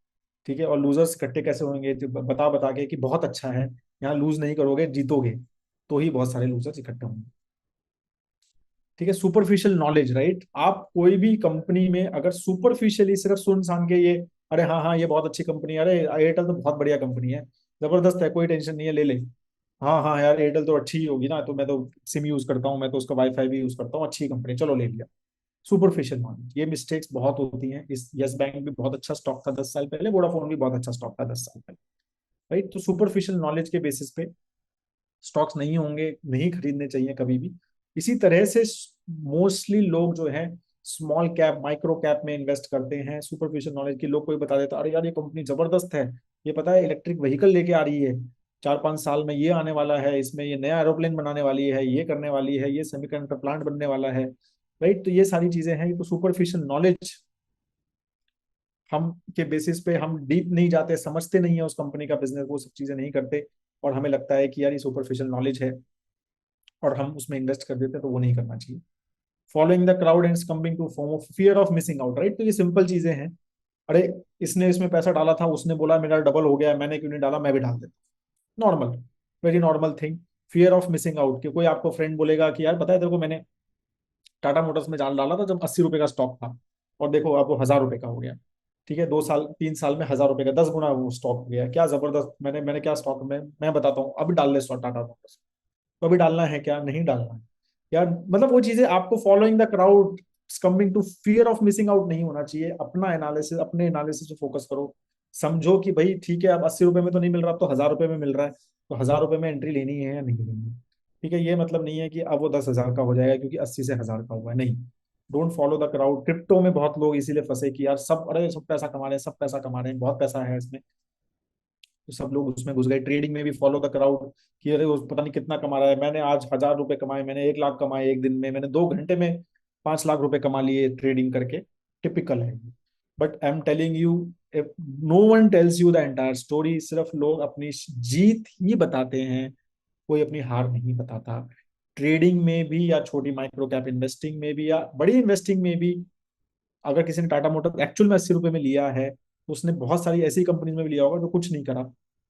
Speaker 1: ठीक है? और लूजर्स इकट्ठे कैसे होंगे? तो बता बता के कि बहुत अच्छा है, यहाँ लूज नहीं करोगे, जीतोगे, तो ही बहुत सारे लूजर्स इकट्ठे होंगे। ठीक है? Superficial knowledge, right? आप कोई भी कंपनी में अगर सुपरफिशियली सिर्फ सुन सान के ये, अरे हाँ हाँ ये बहुत अच्छी कंपनी है, अरे एयरटेल तो बहुत बढ़िया कंपनी है, जबरदस्त है, कोई टेंशन नहीं है, ले ले। हाँ हाँ यार एयरटेल तो अच्छी ही होगी ना, तो मैं तो सिम यूज करता हूँ, मैं तो उसका वाईफाई भी यूज करता हूँ, अच्छी कंपनी, चलो ले लिया। सुपरफिशियल नॉलेज, ये मिस्टेक्स बहुत होती हैं। इस यस बैंक भी बहुत अच्छा स्टॉक था 10 साल पहले, वोडाफोन भी बहुत अच्छा स्टॉक था 10 साल पहले, राइट? तो सुपरफिशियल नॉलेज के बेसिस पे स्टॉक्स नहीं होंगे, नहीं खरीदने चाहिए कभी भी। इसी तरह से मोस्टली लोग जो है स्मॉल कैप, माइक्रो कैप में इन्वेस्ट करते हैं सुपरफिशियल नॉलेज की। लोग कोई बता देता अरे यार ये कंपनी जबरदस्त है, ये पता है इलेक्ट्रिक व्हीकल लेके आ रही है, 4-5 साल में ये आने वाला है, इसमें ये नया एरोप्लेन बनाने वाली है, ये करने वाली है, ये सेमीकंडक्टर प्लांट बनने वाला है, राइट? तो ये सारी चीजें हैं। तो सुपरफिशियल नॉलेज हम के बेसिस पे हम डीप नहीं जाते, समझते नहीं है उस कंपनी का बिजनेस, वो सब चीजें नहीं करते, और हमें लगता है कि यार ये सुपरफिशियल नॉलेज है और हम उसमें इन्वेस्ट कर देते हैं, तो वो नहीं करना चाहिए। Following the crowd and coming to form of fear of missing out, right? तो ये सिंपल चीजें हैं। अरे इसने इसमें पैसा डाला था, उसने बोला मेरा डबल हो गया, मैंने क्यों नहीं डाला, मैं भी डाल देता हूँ। Normal, very normal thing. Fear of missing out, कि कोई आपको फ्रेंड बोलेगा कि यार पता है तेरे को, मैंने टाटा मोटर्स में जान डाला था जब 80 रुपए का स्टॉक था, और देखो अब वो 1000 रुपए का हो गया। ठीक है, 2 साल 3 साल में 1000 रुपए का 10 गुना वो स्टॉक हो गया, क्या जबरदस्त। मैंने क्या स्टॉक में, मैं बताता हूँ, अभी डाल ले स्टॉक टाटा मोटर्स। तो अभी डालना है क्या? नहीं डालना है यार। मतलब वो चीजें आपको following the crowd, coming to fear of missing out नहीं होना चाहिए। अपना एनालिसिस, अपने एनालिसिस पे फोकस करो। समझो कि भाई ठीक है, अब 80 रुपए में तो नहीं मिल रहा, अब तो 1000 रुपए में मिल रहा है, तो 1000 रुपए में एंट्री लेनी है या नहीं लेनी है? ठीक है, ये मतलब नहीं है कि अब वो 10,000 का हो जाएगा क्योंकि 80 से 1000 का हुआ है, नहीं। Don't follow the crowd. Crypto में बहुत लोग इसीलिए फंसे कि यार सब, अरे सब पैसा कमा रहे हैं, सब पैसा कमा रहे हैं, बहुत पैसा है इसमें, तो सब लोग उसमें घुस गए। ट्रेडिंग में भी फॉलो द क्राउड, कि अरे वो पता नहीं कितना कमा रहा है, मैंने आज 1000 रुपए कमाए, मैंने 1 लाख कमाए एक दिन में, मैंने 2 घंटे में 5 लाख रुपए कमा लिए ट्रेडिंग करके। टिपिकल है। But I am telling you, no one tells you the entire story. सिर्फ लोग अपनी जीत ही बताते हैं, कोई अपनी हार नहीं बताता। ट्रेडिंग में भी या छोटी माइक्रो कैप इन्वेस्टिंग में भी या बड़ी इन्वेस्टिंग में भी, अगर किसी ने टाटा मोटर एक्चुअल में 80 रुपए में लिया है, तो उसने बहुत सारी ऐसी कंपनी में भी लिया होगा जो कुछ नहीं करा,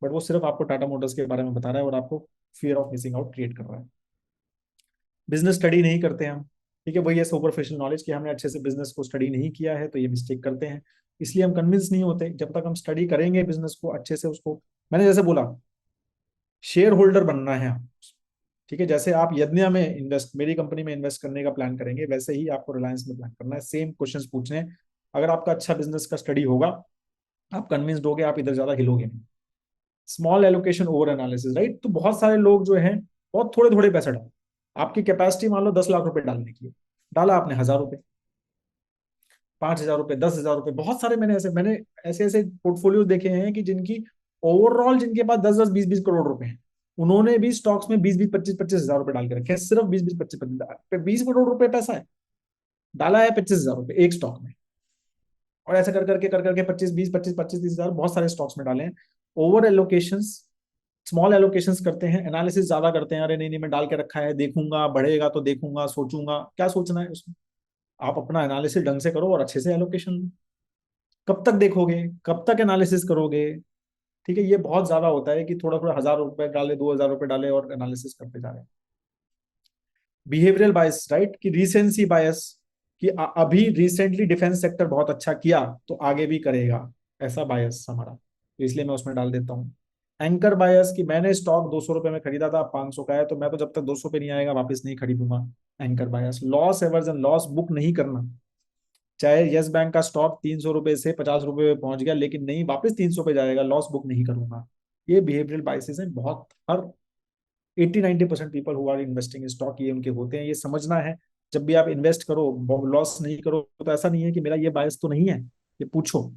Speaker 1: बट वो सिर्फ आपको टाटा मोटर्स के बारे में बता रहा है और आपको fear of missing out create कर रहा है। बिजनेस स्टडी नहीं करते हम, ठीक है, वही है सुपरफिशियल नॉलेज, कि हमने अच्छे से बिजनेस को स्टडी नहीं किया है तो ये मिस्टेक करते हैं। इसलिए हम कन्विंस नहीं होते जब तक हम स्टडी करेंगे बिजनेस को अच्छे से, उसको मैंने जैसे बोला, शेयर होल्डर बनना है आपको। ठीक है, जैसे आप यज्ञ में इन्वेस्ट, मेरी कंपनी में इन्वेस्ट करने का प्लान करेंगे, वैसे ही आपको रिलायंस में प्लान करना है। सेम क्वेश्चंस पूछने हैं। अगर आपका अच्छा बिजनेस का स्टडी होगा आप कन्विंस्ड होगे, आप इधर ज्यादा हिलोगे नहीं। Small allocation over analysis, right. तो बहुत सारे लोग जो हैं बहुत थोड़े थोड़े पैसे डाल, आपकी कैपेसिटी मान लो 10 लाख रुपए डालने की है, डाला आपने 1,000 रुपए, 5,000 रुपए, 10,000 रुपए। बहुत सारे मैंने ऐसे ऐसे पोर्टफोलियो देखे हैं कि जिनकी ओवरऑल जिनके पास 10-10, 20-20 करोड़ रुपए हैं, उन्होंने भी स्टॉक्स में 20-20, 25-25 हजार रुपए डाल के रखे हैं, सिर्फ 20-20, 25-25, 20 करोड़ रुपए पैसा है, डाला है 25,000 रुपए एक स्टॉक में। और ऐसा कर करके 25-20, 25-25, 30 हजार बहुत सारे स्टॉक्स में डाले हैं। ओवर एलोकेशंस, स्मॉल एलोकेशंस करते हैं, एनालिसिस ज्यादा करते हैं, अरे नहीं नहीं मैं डाल के रखा है, देखूंगा बढ़ेगा तो देखूंगा, सोचूंगा, क्या सोचना है उसमें। आप अपना एनालिसिस ढंग से करो और अच्छे से एलोकेशन लो। कब तक देखोगे, कब तक एनालिसिस करोगे? ठीक है, ये बहुत ज्यादा होता है कि थोड़ा थोड़ा 1,000 रुपए डाले, 2,000 रुपए डाले और एनालिसिस करते जा रहे हैं। बिहेवियरल बायस, राइट, कि रिसेंसी बायस, कि अभी रिसेंटली डिफेंस सेक्टर बहुत अच्छा किया तो आगे भी करेगा, ऐसा बायस हमारा, तो इसलिए मैं उसमें डाल देता हूँ। एंकर बायस, कि मैंने स्टॉक 200 रुपए में खरीदा था, 500 का है, तो मैं तो जब तक 200 पे नहीं आएगा वापस नहीं खरीदूंगा। एंकर बायस। लॉस एवर्जन, लॉस बुक नहीं करना। चाहे यस बैंक का स्टॉक 300 रुपए से 50 रुपए पे पहुंच गया, लेकिन नहीं वापस 300 पे जाएगा, लॉस बुक नहीं करूंगा। ये बिहेवियरल बायसेस हैं बहुत, हर 80-90% people who are investing in stock ये उनके होते हैं, ये समझना है। जब भी आप इन्वेस्ट करो, लॉस नहीं करो, तो ऐसा नहीं है कि मेरा ये बायस तो नहीं है, ये पूछो।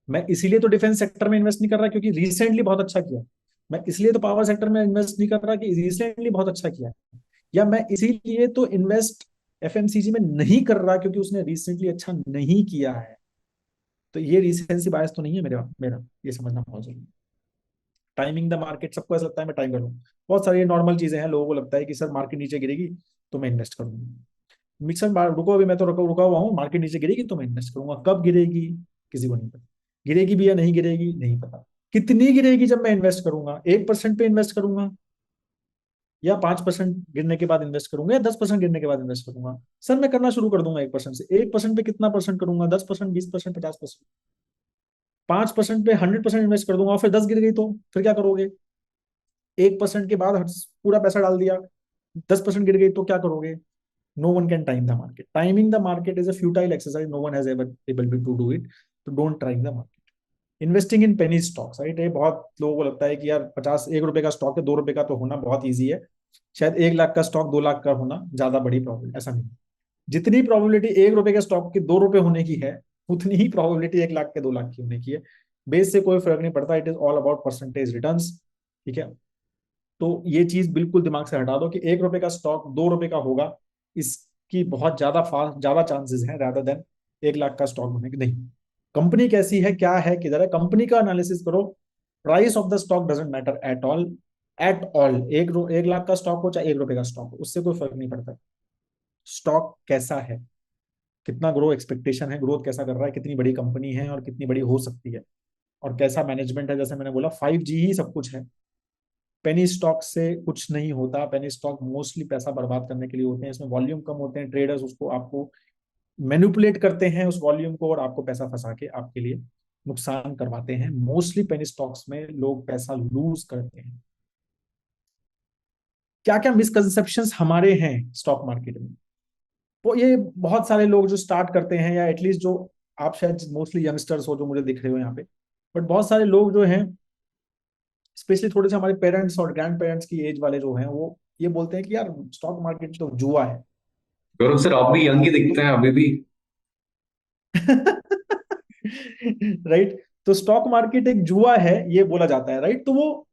Speaker 1: मैं इसीलिए तो डिफेंस सेक्टर में इन्वेस्ट नहीं कर रहा क्योंकि रिसेंटली बहुत अच्छा किया। मैं इसलिए तो पावर सेक्टर में इन्वेस्ट नहीं कर रहा कि रिसेंटली बहुत अच्छा किया। या मैं इसीलिए तो इन्वेस्ट एफएमसीजी में नहीं कर रहा क्योंकि उसने रिसेंटली अच्छा नहीं किया है। तो ये रिसेंसी बायस तो नहीं है मेरा मेरा ये समझना बहुत जरूरी है। टाइमिंग द मार्केट, सबको ऐसा लगता है मैं टाइम कर लूँ। बहुत सारी नॉर्मल चीजें हैं, लोगों को लगता है कि सर मार्केट नीचे गिरेगी तो मैं इन्वेस्ट करूंगा। मिक्सर रुको, अभी मैं तो रुका हुआ हूँ, मार्केट नीचे गिरेगी तो मैं इन्वेस्ट करूंगा। कब गिरेगी किसी को नहीं पता, गिरेगी भी या नहीं गिरेगी नहीं पता। कितनी गिरेगी जब मैं इन्वेस्ट करूंगा, 1% पे इन्वेस्ट करूंगा, या 5% गिरने के बाद इन्वेस्ट करूंगा, या 10% गिरने के बाद इन्वेस्ट करूंगा। सर मैं करना शुरू कर दूंगा 1% से, 1% पे कितना परसेंट करूंगा, 10%, 20%, 50%। 5% पे 100% इन्वेस्ट कर दूंगा और फिर 10 गिर गई तो फिर क्या करोगे? 1% के बाद पूरा पैसा डाल दिया, 10% गिर गई तो क्या करोगे? No one can time the market, timing the market is a futile exercise, no one has ever able to do it. तो don't time the market. Investing in penny stocks, right, ये बहुत लोगों को लगता है कि यार 1 रुपए का स्टॉक है, 2 रुपए का तो होना बहुत ईजी है। शायद 1 लाख का स्टॉक 2 लाख का होना ज्यादा बड़ी प्रॉब्लम, ऐसा नहीं। जितनी प्रोबेबिलिटी 1 रुपए के स्टॉक की 2 रुपए होने की है, उतनी ही प्रोबेबिलिटी 1 लाख के 2 लाख की होने की है। बेस से कोई फर्क नहीं पड़ता, it is all about percentage returns. ठीक है, तो ये चीज बिल्कुल दिमाग से हटा दो कि 1 रुपए का स्टॉक 2 रुपए का होगा, इसकी बहुत ज्यादा चांसेस हैं रादर देन 1 लाख का स्टॉक होने की। नहीं, कंपनी कैसी है, क्या है, किधर है, कंपनी का एनालिसिस करो। Price of the stock doesn't matter at all, at all. 1 lakh का स्टॉक हो चाहे 1 रुपए का स्टॉक हो, उससे कोई फर्क नहीं पड़ता। स्टॉक कैसा है, कितना ग्रो एक्सपेक्टेशन है, ग्रोथ कैसा कर रहा है, कितनी बड़ी कंपनी है और कितनी बड़ी हो सकती है, और कैसा मैनेजमेंट है। जैसे मैंने बोला 5G ही सब कुछ है। पेनी स्टॉक से कुछ नहीं होता, पेनी स्टॉक मोस्टली पैसा बर्बाद करने के लिए होते हैं, इसमें वॉल्यूम कम होते हैं, ट्रेडर्स उसको आपको मैनिपुलेट करते हैं उस वॉल्यूम को, और आपको पैसा फंसा के आपके लिए नुकसान करवाते हैं। मोस्टली पेनी स्टॉक्स में लोग पैसा लूज करते हैं। क्या क्या मिसकंसेप्शंस हमारे हैं स्टॉक मार्केट में? तो ये बहुत सारे लोग जो स्टार्ट करते हैं, या एटलीस्ट जो, आप शायद मोस्टली यंगस्टर्स हो जो मुझे दिख रहे हो यहाँ पे, बट बहुत सारे लोग जो हैं, स्पेशली थोड़े से हमारे पेरेंट्स और ग्रैंड पेरेंट्स की एज वाले जो हैं, वो ये बोलते हैं कि यार स्टॉक मार्केट तो जुआ है।
Speaker 2: गौरव सर, आप भी यंग ही दिखते हैं अभी भी।
Speaker 1: राइट, तो स्टॉक मार्केट एक जुआ है ये बोला जाता है, राइट। तो वो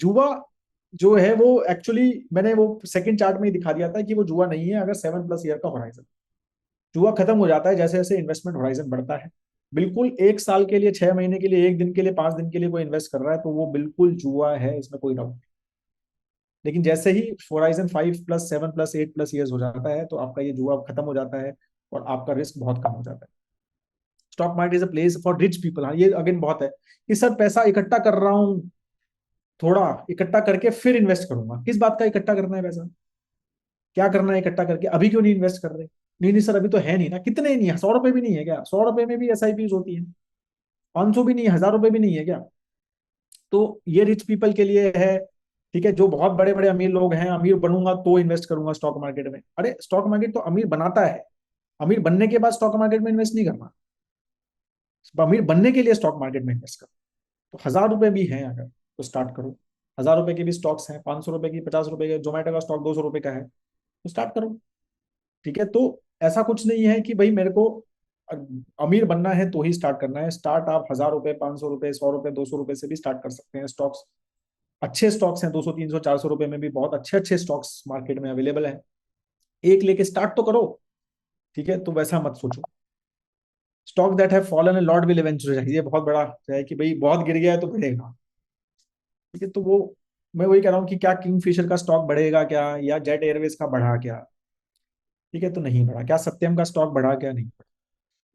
Speaker 1: जुआ जो है वो एक्चुअली, मैंने वो सेकंड चार्ट में ही दिखा दिया था कि वो जुआ नहीं है, अगर 7+ ईयर का होराइजन। जुआ खत्म हो जाता है जैसे जैसे इन्वेस्टमेंट होराइजन बढ़ता है। बिल्कुल 1 साल के लिए, 6 महीने के लिए, 1 दिन के लिए, 5 दिन के लिए कोई इन्वेस्ट कर रहा है तो वो बिल्कुल जुआ है, इसमें कोई डाउट नहीं। लेकिन जैसे ही होराइजन 5+7+8+ ईयर्स हो जाता है तो आपका ये जुआ खत्म हो जाता है और आपका रिस्क बहुत कम हो जाता है। Stock market is a place for rich people. हाँ, ये अगेन बहुत है कि सर पैसा इकट्ठा कर रहा हूँ, थोड़ा इकट्ठा करके फिर इन्वेस्ट करूंगा। किस बात का इकट्ठा करना है पैसा, क्या करना है इकट्ठा करके, अभी क्यों नहीं इन्वेस्ट कर रहे? नहीं नहीं सर अभी तो है नहीं ना, कितने नहीं है, 100 रुपए भी नहीं है क्या? 100 रुपए में भी SIP होती है, 500 भी नहीं है, 1000 रुपए भी नहीं है क्या? तो ये रिच पीपल के लिए है। ठीक है, जो बहुत बड़े बड़े अमीर लोग हैं, अमीर बनूंगा तो इन्वेस्ट करूंगा स्टॉक मार्केट में, अरे स्टॉक मार्केट तो अमीर बनाता है, अमीर बनने के बाद स्टॉक मार्केट में इन्वेस्ट नहीं करना। अमीर बनने के लिए स्टॉक मार्केट में इन्वेस्ट करो। तो 1,000 रुपए भी हैं अगर, तो स्टार्ट करो। 1,000 रुपए के भी स्टॉक्स हैं, 500 रुपए की, 50 रुपए का, जोमेटो का स्टॉक 200 रुपए का है, तो स्टार्ट करो। ठीक है, तो ऐसा कुछ नहीं है कि भाई मेरे को अमीर बनना है तो ही स्टार्ट करना है। स्टार्ट आप 1,000 रुपए, 500 रुपए, 100 रुपए, 200 रुपए से भी स्टार्ट कर सकते हैं। स्टॉक्स अच्छे स्टॉक्स हैं, 200, 300, 400 रुपए में भी बहुत अच्छे अच्छे स्टॉक्स मार्केट में अवेलेबल हैं। एक लेके स्टार्ट तो करो। ठीक है, तो वैसा मत सोचो। Stock that have fallen a lot will eventually, ये बहुत बड़ा है कि भाई बहुत गिर गया है तो बढ़ेगा। ठीक है, तो वो मैं वही कह रहा हूँ कि क्या किंगफिशर का स्टॉक बढ़ेगा क्या, या जेट एयरवेज का बढ़ा क्या? ठीक है, तो नहीं बढ़ा। क्या सत्यम का स्टॉक बढ़ा क्या? नहीं बढ़ा।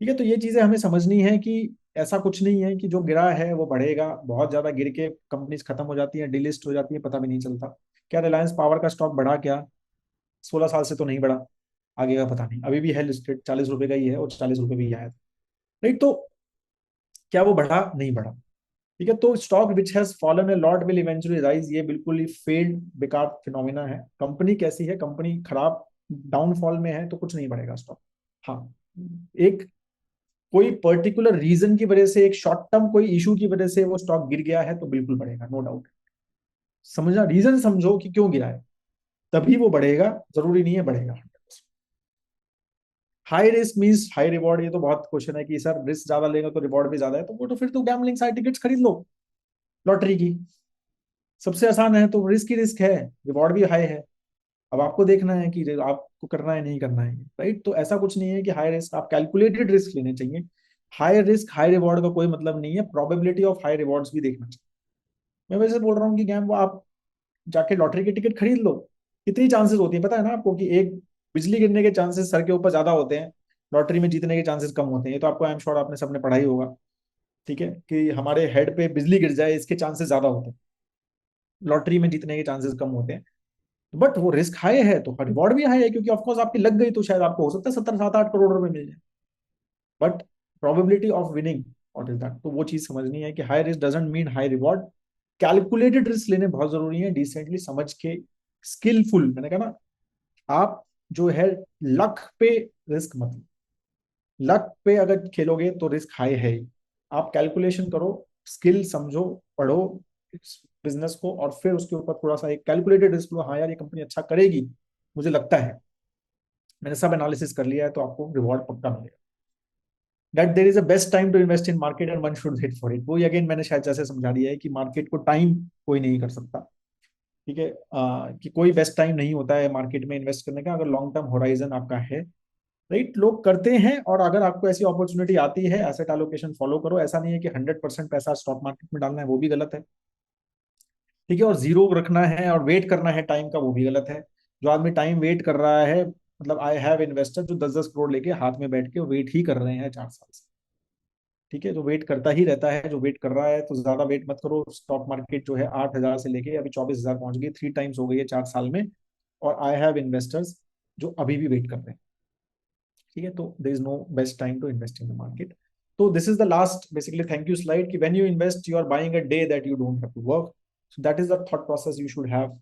Speaker 1: ठीक है, तो ये चीजें हमें समझनी है कि ऐसा कुछ नहीं है कि जो गिरा है वो बढ़ेगा। बहुत ज्यादा गिर के कंपनीज खत्म हो जाती है, डिलिस्ट हो जाती है, पता भी नहीं चलता। क्या रिलायंस पावर का स्टॉक बढ़ा क्या? 16 साल से तो नहीं बढ़ा, आगे का पता नहीं। अभी भी है लिस्टेड, 40 रुपए का ही है, और 40 रुपए भी आया था। नहीं तो क्या वो बढ़ा? नहीं बढ़ा। ठीक है, तो stock which has fallen a lot will eventually rise, ये बिल्कुल ही फेल्ड, बेकार फिनोमिना है। कंपनी कैसी है, कंपनी खराब डाउनफॉल में है तो कुछ नहीं बढ़ेगा स्टॉक। हाँ, एक कोई पर्टिकुलर रीजन की वजह से, एक शॉर्ट टर्म कोई इशू की वजह से वो स्टॉक गिर गया है तो बिल्कुल बढ़ेगा, नो डाउट। समझना, रीजन समझो कि क्यों गिरा है, तभी वो बढ़ेगा। जरूरी नहीं है बढ़ेगा। High risk means high reward, ये तो बहुत क्वेश्चन है कि सर रिस्क ज्यादा लेगा तो रिवॉर्ड भी ज्यादा है, तो वो तो फिर तो गैम्बलिंग साइड टिकट्स खरीद लो, लॉटरी की। सबसे आसान है, तो रिस्क ही रिस्क है, रिवॉर्ड भी हाई है। अब आपको देखना है कि आपको करना है नहीं करना है, राइट? तो ऐसा कुछ नहीं है कि हाई रिस्क, आप कैलकुलेटेड रिस्क लेने चाहिए। हाई रिस्क हाई रिवॉर्ड का कोई मतलब नहीं है, प्रोबेबिलिटी ऑफ हाई रिवॉर्ड्स भी देखना चाहिए। मैं वैसे बोल रहा हूँ कि गैम, वो आप जाके लॉटरी की टिकट खरीद लो। कितनी चांसेस होती है पता है ना आपको, कि एक बिजली गिरने के चांसेस सर के ऊपर ज्यादा होते हैं, लॉटरी में जीतने के चांसेस कम होते हैं। ये तो आपको आई एम श्योर आपने सबने पढ़ा ही होगा। ठीक है, कि हमारे हेड पे बिजली गिर जाए इसके चांसेस ज्यादा होते हैं, लॉटरी में जीतने के चांसेस कम होते हैं। बट वो रिस्क हाई है तो रिवॉर्ड भी हाई है, क्योंकि ऑफकोर्स आपकी लग गई तो शायद आपको हो सकता है 70, 7, 8 करोड़ रुपए मिल जाए। But probability of winning, what is that? तो वो चीज समझनी है कि high risk doesn't mean high reward. Calculated risk लेने बहुत जरूरी है, डिसेंटली समझ के, स्किलफुल। मैंने कहा ना, आप जो है लक पे रिस्क मत लो। लक पे अगर खेलोगे तो रिस्क हाई है ही। आप कैलकुलेशन करो, स्किल समझो, पढ़ो बिजनेस को, और फिर उसके ऊपर थोड़ा सा एक कैलकुलेटेड रिस्क लो। हाँ यार, ये कंपनी अच्छा करेगी, मुझे लगता है, मैंने सब एनालिसिस कर लिया है, तो आपको रिवॉर्ड पक्का मिलेगा। That there is a best time to invest in market and one should hit for it. वो अगेन मैंने शायद जैसे समझा दिया है कि मार्केट को टाइम कोई नहीं कर सकता। ठीक है, कि कोई बेस्ट टाइम नहीं होता है मार्केट में इन्वेस्ट करने का, अगर लॉन्ग टर्म होराइजन आपका है। राइट, लोग करते हैं, और अगर आपको ऐसी अपॉर्चुनिटी आती है, एसेट एलोकेशन फॉलो करो। ऐसा नहीं है कि 100% पैसा स्टॉक मार्केट में डालना है, वो भी गलत है। ठीक है, और जीरो रखना है और वेट करना है टाइम का, वो भी गलत है। जो आदमी टाइम वेट कर रहा है, मतलब आई हैव इन्वेस्टर जो 10-10 करोड़ लेके हाथ में बैठ के वेट ही कर रहे हैं 4 साल से। ठीक है, जो वेट करता ही रहता है, जो वेट कर रहा है, तो ज्यादा वेट मत करो। स्टॉक मार्केट जो है 8,000 से लेके अभी 24,000 पहुंच गई, 3 टाइम्स हो गई है 4 साल में। और आई हैव इन्वेस्टर्स जो अभी भी वेट कर रहे हैं। ठीक है, तो there is no best time to invest in the market. तो this is the last basically thank you slide, कि when you invest you are buying a day that you don't have to work. So that is the thought process you should have,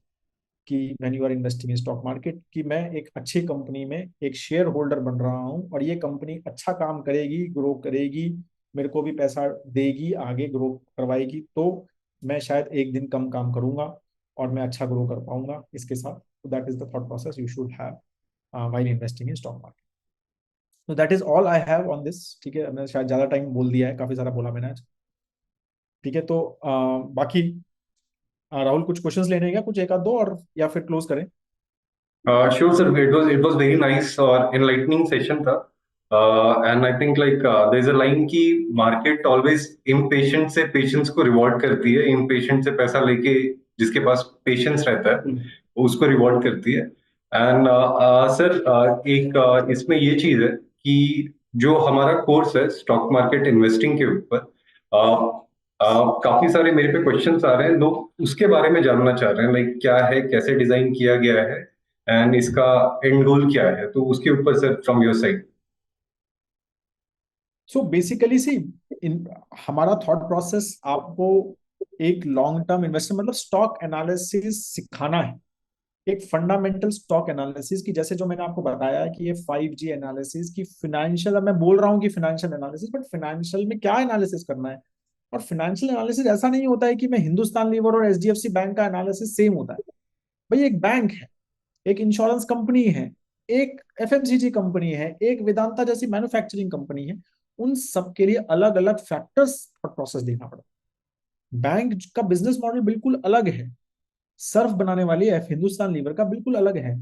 Speaker 1: कि when you are investing in stock market, कि मैं एक अच्छी company में एक share holder बन रहा हूँ, और ये कंपनी अच्छा काम करेगी, ग्रो करेगी, मेरे को भी पैसा देगी, आगे ग्रो करवाएगी, तो मैं शायद एक दिन कम काम करूंगा और मैं अच्छा ग्रो कर पाऊंगा इसके साथ। तो that is the thought process you should have while investing in stock market. तो that is all I have on this. ठीक है, मैंने शायद ज्यादा टाइम बोल दिया है, काफी सारा बोला मैंने आज। ठीक है, तो बाकी राहुल कुछ क्वेश्चंस लेने हैं क्या, कुछ एक आध दो, और या फिर क्लोज करें?
Speaker 2: Sure, sir. It was very nice और enlightening session था. And I think like there's a line कि market always impatient से patience को reward करती है, impatient से पैसा लेके जिसके पास patience रहता है वो उसको reward करती है. And sir एक इसमें ये चीज है कि जो हमारा कोर्स है स्टॉक मार्केट इन्वेस्टिंग के ऊपर काफी सारे मेरे पे क्वेश्चंस आ रहे हैं, लोग उसके बारे में जानना चाह रहे हैं, लाइक क्या है, कैसे डिजाइन किया गया है एंड इसका एंड गोल क्या है, तो उसके ऊपर sir from your side.
Speaker 1: So basically see, in हमारा थॉट प्रोसेस आपको एक लॉन्ग टर्म इन्वेस्टर, मतलब स्टॉक एनालिसिस सिखाना है। एक फंडामेंटल स्टॉक एनालिसिस की, जैसे जो मैंने आपको बताया कि ये 5G एनालिसिस की फिनेंशियल, अब मैं बोल रहा हूँ कि फिनेंशियल एनालिसिस, बट फिनेंशियल में क्या एनालिसिस करना है। और फिनेंशियल एनालिसिस ऐसा नहीं होता है कि मैं हिंदुस्तान लीवर और एचडीएफसी बैंक का एनालिसिस सेम होता है। भाई एक बैंक है, एक इंश्योरेंस कंपनी है, एक एफएमसीजी कंपनी है, एक वेदांता जैसी मैन्युफैक्चरिंग कंपनी है, उन सब के लिए अलग अलग फैक्टर्स और प्रोसेस देखना पड़ता है। बैंक का बिजनेस मॉडल बिल्कुल अलग है, सर्फ बनाने वाली एफ हिंदुस्तान लीवर का बिल्कुल अलग है,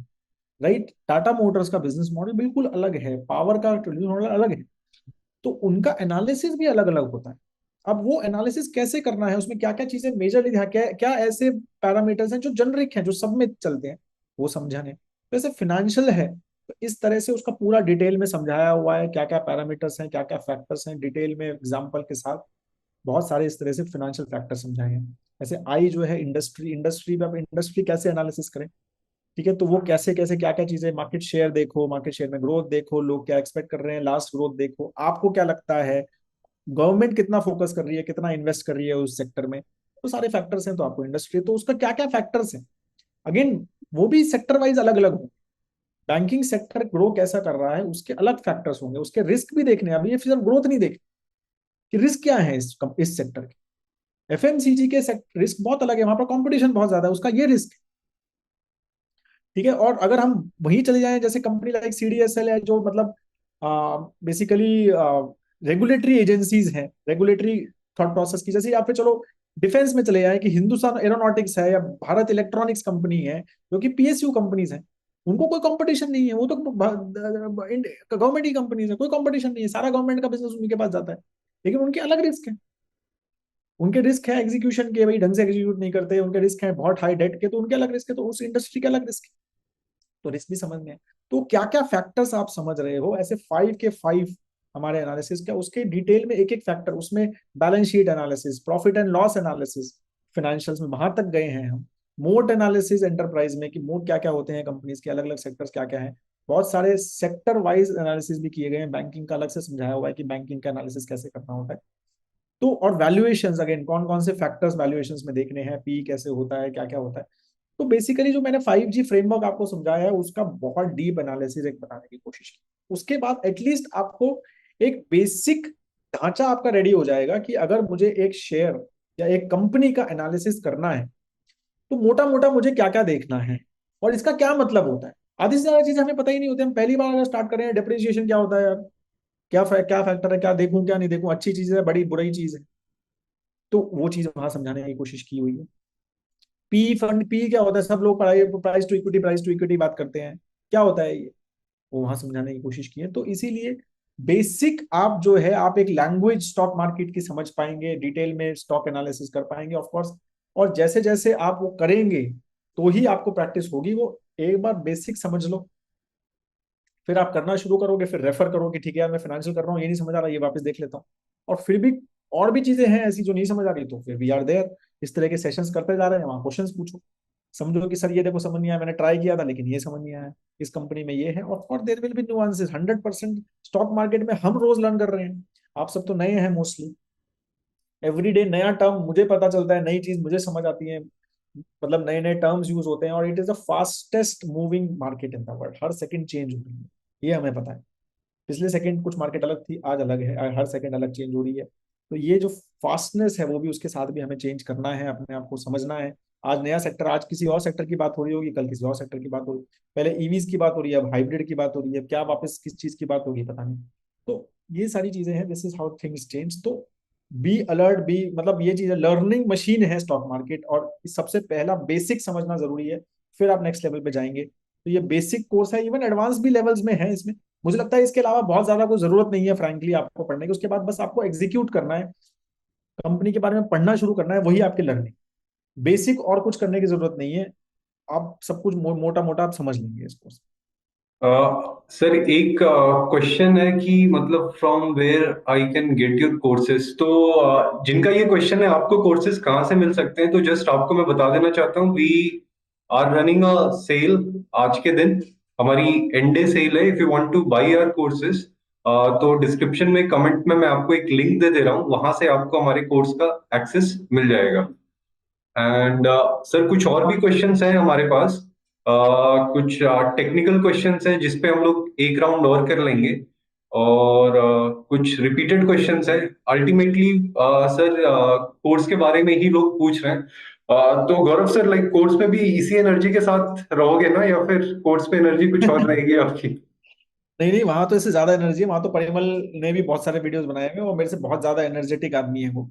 Speaker 1: राइट। टाटा मोटर्स का बिजनेस मॉडल बिल्कुल अलग है, पावर का बिजनेस मॉडल अलग है। तो उनका एनालिसिस भी अलग अलग होता है। अब वो एनालिसिस कैसे करना है, उसमें क्या क्या चीजें मेजरली ध्यान, क्या क्या ऐसे पैरामीटर्स हैं जो जनरिक हैं, जो सब में चलते हैं, वो समझाने। वैसे फिनेंशियल है तो इस तरह से उसका पूरा डिटेल में समझाया हुआ है, क्या क्या पैरामीटर्स हैं, क्या क्या फैक्टर्स हैं, डिटेल में एग्जाम्पल के साथ बहुत सारे इस तरह से फिनेंशियल फैक्टर समझाए हैं। ऐसे आई जो है इंडस्ट्री, इंडस्ट्री में अब इंडस्ट्री कैसे एनालिसिस करें, ठीक है, तो वो कैसे कैसे क्या क्या चीजें, मार्केट शेयर देखो, मार्केट शेयर में ग्रोथ देखो, लोग क्या एक्सपेक्ट कर रहे हैं, लास्ट ग्रोथ देखो, आपको क्या लगता है, गवर्नमेंट कितना फोकस कर रही है, कितना इन्वेस्ट कर रही है उस सेक्टर में, तो सारे फैक्टर्स हैं। तो आपको इंडस्ट्री तो उसका क्या क्या फैक्टर्स हैं, अगेन वो भी सेक्टर वाइज अलग अलग हो। बैंकिंग सेक्टर ग्रो कैसा कर रहा है उसके अलग फैक्टर्स होंगे, उसके रिस्क भी देखने हैं। अभी ये सिर्फ ग्रोथ नहीं देख कि रिस्क क्या है इस सेक्टर के। एफएमसीजी के रिस्क बहुत अलग है, वहां पर कंपटीशन बहुत ज्यादा है, उसका ये रिस्क, ठीक है। और अगर हम वहीं चले जाएं, जैसे कंपनी लाइक सीडीएसएल है, जो मतलब बेसिकली रेगुलेटरी एजेंसीज हैं, रेगुलेटरी थॉट प्रोसेस की, जैसे आप पे चलो डिफेंस में चले जाएं कि हिंदुस्तान एरोनॉटिक्स है या भारत इलेक्ट्रॉनिक्स कंपनी है, जो कि पीएसयू कंपनीज हैं, उनको कोई कंपटीशन नहीं है, वो तो गवर्नमेंट की कंपनीज है, कोई कंपटीशन नहीं है, सारा गवर्नमेंट का बिजनेस उनके पास जाता है। लेकिन उनके अलग रिस्क है, उनके रिस्क है एग्जीक्यूशन के, भाई ढंग से एग्जीक्यूट नहीं करते, उनके रिस्क है बहुत हाई डेट के, तो उनके अलग रिस्क है, तो उस इंडस्ट्री के अलग रिस्क है, तो रिस्क भी समझने हैं। तो क्या क्या फैक्टर्स आप समझ रहे हो, ऐसे 5 के 5 हमारे एनालिसिस का, उसके डिटेल में एक एक फैक्टर, उसमें balance sheet analysis, profit and loss analysis, financials में वहां तक गए हैं हम। मोट एनालिसिस एंटरप्राइज में कि मोट क्या क्या होते हैं, कंपनीज के अलग अलग सेक्टर्स क्या क्या है, बहुत सारे सेक्टर वाइज एनालिसिस भी किए गए हैं। बैंकिंग का अलग से समझाया हुआ है कि बैंकिंग का एनालिसिस कैसे करना होता है। तो और वैल्यूएशंस, अगेन कौन कौन से फैक्टर्स वैल्यूएशंस में देखने हैं, पी कैसे होता है, क्या क्या होता है। तो बेसिकली जो मैंने 5G फ्रेमवर्क आपको समझाया है, उसका बहुत डीप एनालिसिस एक बनाने की कोशिश की। उसके बाद एटलीस्ट आपको एक बेसिक ढांचा आपका रेडी हो जाएगा कि अगर मुझे एक शेयर या एक कंपनी का एनालिसिस करना है, तो मोटा मोटा मुझे क्या क्या देखना है और इसका क्या मतलब होता है। आधी से ज्यादा चीजें हमें पता ही नहीं होती, हम पहली बार अगर स्टार्ट कर रहे हैं, डिप्रिसिएशन क्या होता है यार, क्या फैक्टर है, क्या देखूं क्या नहीं देखूं, अच्छी चीज है बड़ी बुरी चीज है, तो वो चीज वहां समझाने की कोशिश की हुई है। पी फंड, पी क्या होता है, सब लोग पढ़ाई प्राइस टू इक्विटी बात करते हैं, क्या होता है ये, वो वहां समझाने की कोशिश की है। तो इसीलिए बेसिक आप जो है, आप एक लैंग्वेज स्टॉक मार्केट की समझ पाएंगे, डिटेल में स्टॉक एनालिसिस कर पाएंगे ऑफ कोर्स। और जैसे जैसे आप वो करेंगे तो ही आपको प्रैक्टिस होगी। वो एक बार बेसिक समझ लो, फिर आप करना शुरू करोगे, फिर रेफर करोगे, ठीक है यार मैं फाइनेंशियल कर रहा हूँ, ये नहीं समझ आ रहा, ये वापस देख लेता हूँ। और फिर भी और भी चीजें हैं ऐसी जो नहीं समझ आ रही, तो फिर वी आर देयर, इस तरह के सेशंस करते जा रहे हैं, वहां क्वेश्चंस पूछो, समझो कि सर ये देखो समझ नहीं आया, मैंने ट्राई किया था लेकिन ये समझ नहीं आया, इस कंपनी में ये है। और there will be nuances, 100% stock market में हम रोज लर्न कर रहे हैं, आप सब तो नए हैं मोस्टली। एवरी डे नया टर्म मुझे पता चलता है, नई चीज मुझे समझ आती है, मतलब नए नए टर्म्स यूज होते हैं, और it is the fastest moving market in the world, her second change हो रही है, ये हमें पता है। पिछले सेकंड कुछ मार्केट अलग थी, आज अलग है, हर सेकंड अलग चेंज हो रही है। तो ये जो फास्टनेस है वो भी उसके साथ भी हमें चेंज करना है, अपने आप को समझना है। आज नया सेक्टर, आज किसी और सेक्टर की बात हो रही होगी, कल किसी और सेक्टर की बात होगी, पहले ईवीज की बात हो रही है, अब हाइब्रिड की बात हो रही है, क्या वापस किस चीज की बात होगी पता नहीं। तो ये सारी चीजें हैं, this is how things change. तो बी अलर्ट, बी मतलब ये चीज लर्निंग मशीन है स्टॉक मार्केट, और सबसे पहला बेसिक समझना जरूरी है, फिर आप नेक्स्ट लेवल पे जाएंगे। तो ये बेसिक कोर्स है, इवन एडवांस भी लेवल्स में है इसमें। मुझे लगता है इसके अलावा बहुत ज्यादा कोई जरूरत नहीं है फ्रैंकली आपको पढ़ने की, उसके बाद बस आपको एग्जीक्यूट करना है, कंपनी के बारे में पढ़ना शुरू करना है, वही आपकी लर्निंग। बेसिक और कुछ करने की जरूरत नहीं है, आप सब कुछ मोटा मोटा आप समझ लेंगे इसको।
Speaker 2: सर एक क्वेश्चन है कि मतलब from where I can get your courses, तो जिनका ये क्वेश्चन है आपको कोर्सेज कहाँ से मिल सकते हैं, तो जस्ट आपको मैं बता देना चाहता हूँ, we are running a sale आज के दिन, हमारी एंड डे सेल है। If you want to buy our courses तो डिस्क्रिप्शन में कमेंट में मैं आपको एक लिंक दे दे रहा हूँ, वहां से आपको हमारे कोर्स का एक्सेस मिल जाएगा। एंड सर कुछ और भी क्वेश्चंस हैं हमारे पास। कुछ टेक्निकल क्वेश्चंस हैं जिसपे हम लोग एक राउंड और कर लेंगे, और कुछ रिपीटेड क्वेश्चंस है। अल्टीमेटली सर कोर्स के बारे में ही लोग पूछ रहे हैं। तो गौरव सर, लाइक कोर्स में भी इसी एनर्जी के साथ रहोगे ना, या फिर कोर्स पे एनर्जी कुछ और रहेगी आपकी?
Speaker 1: नहीं नहीं, वहां तो इससे ज्यादा एनर्जी है। वहां तो परिमल ने भी बहुत सारे वीडियोस बनाए हुए हैं, वो मेरे से बहुत ज्यादा एनर्जेटिक आदमी है वो।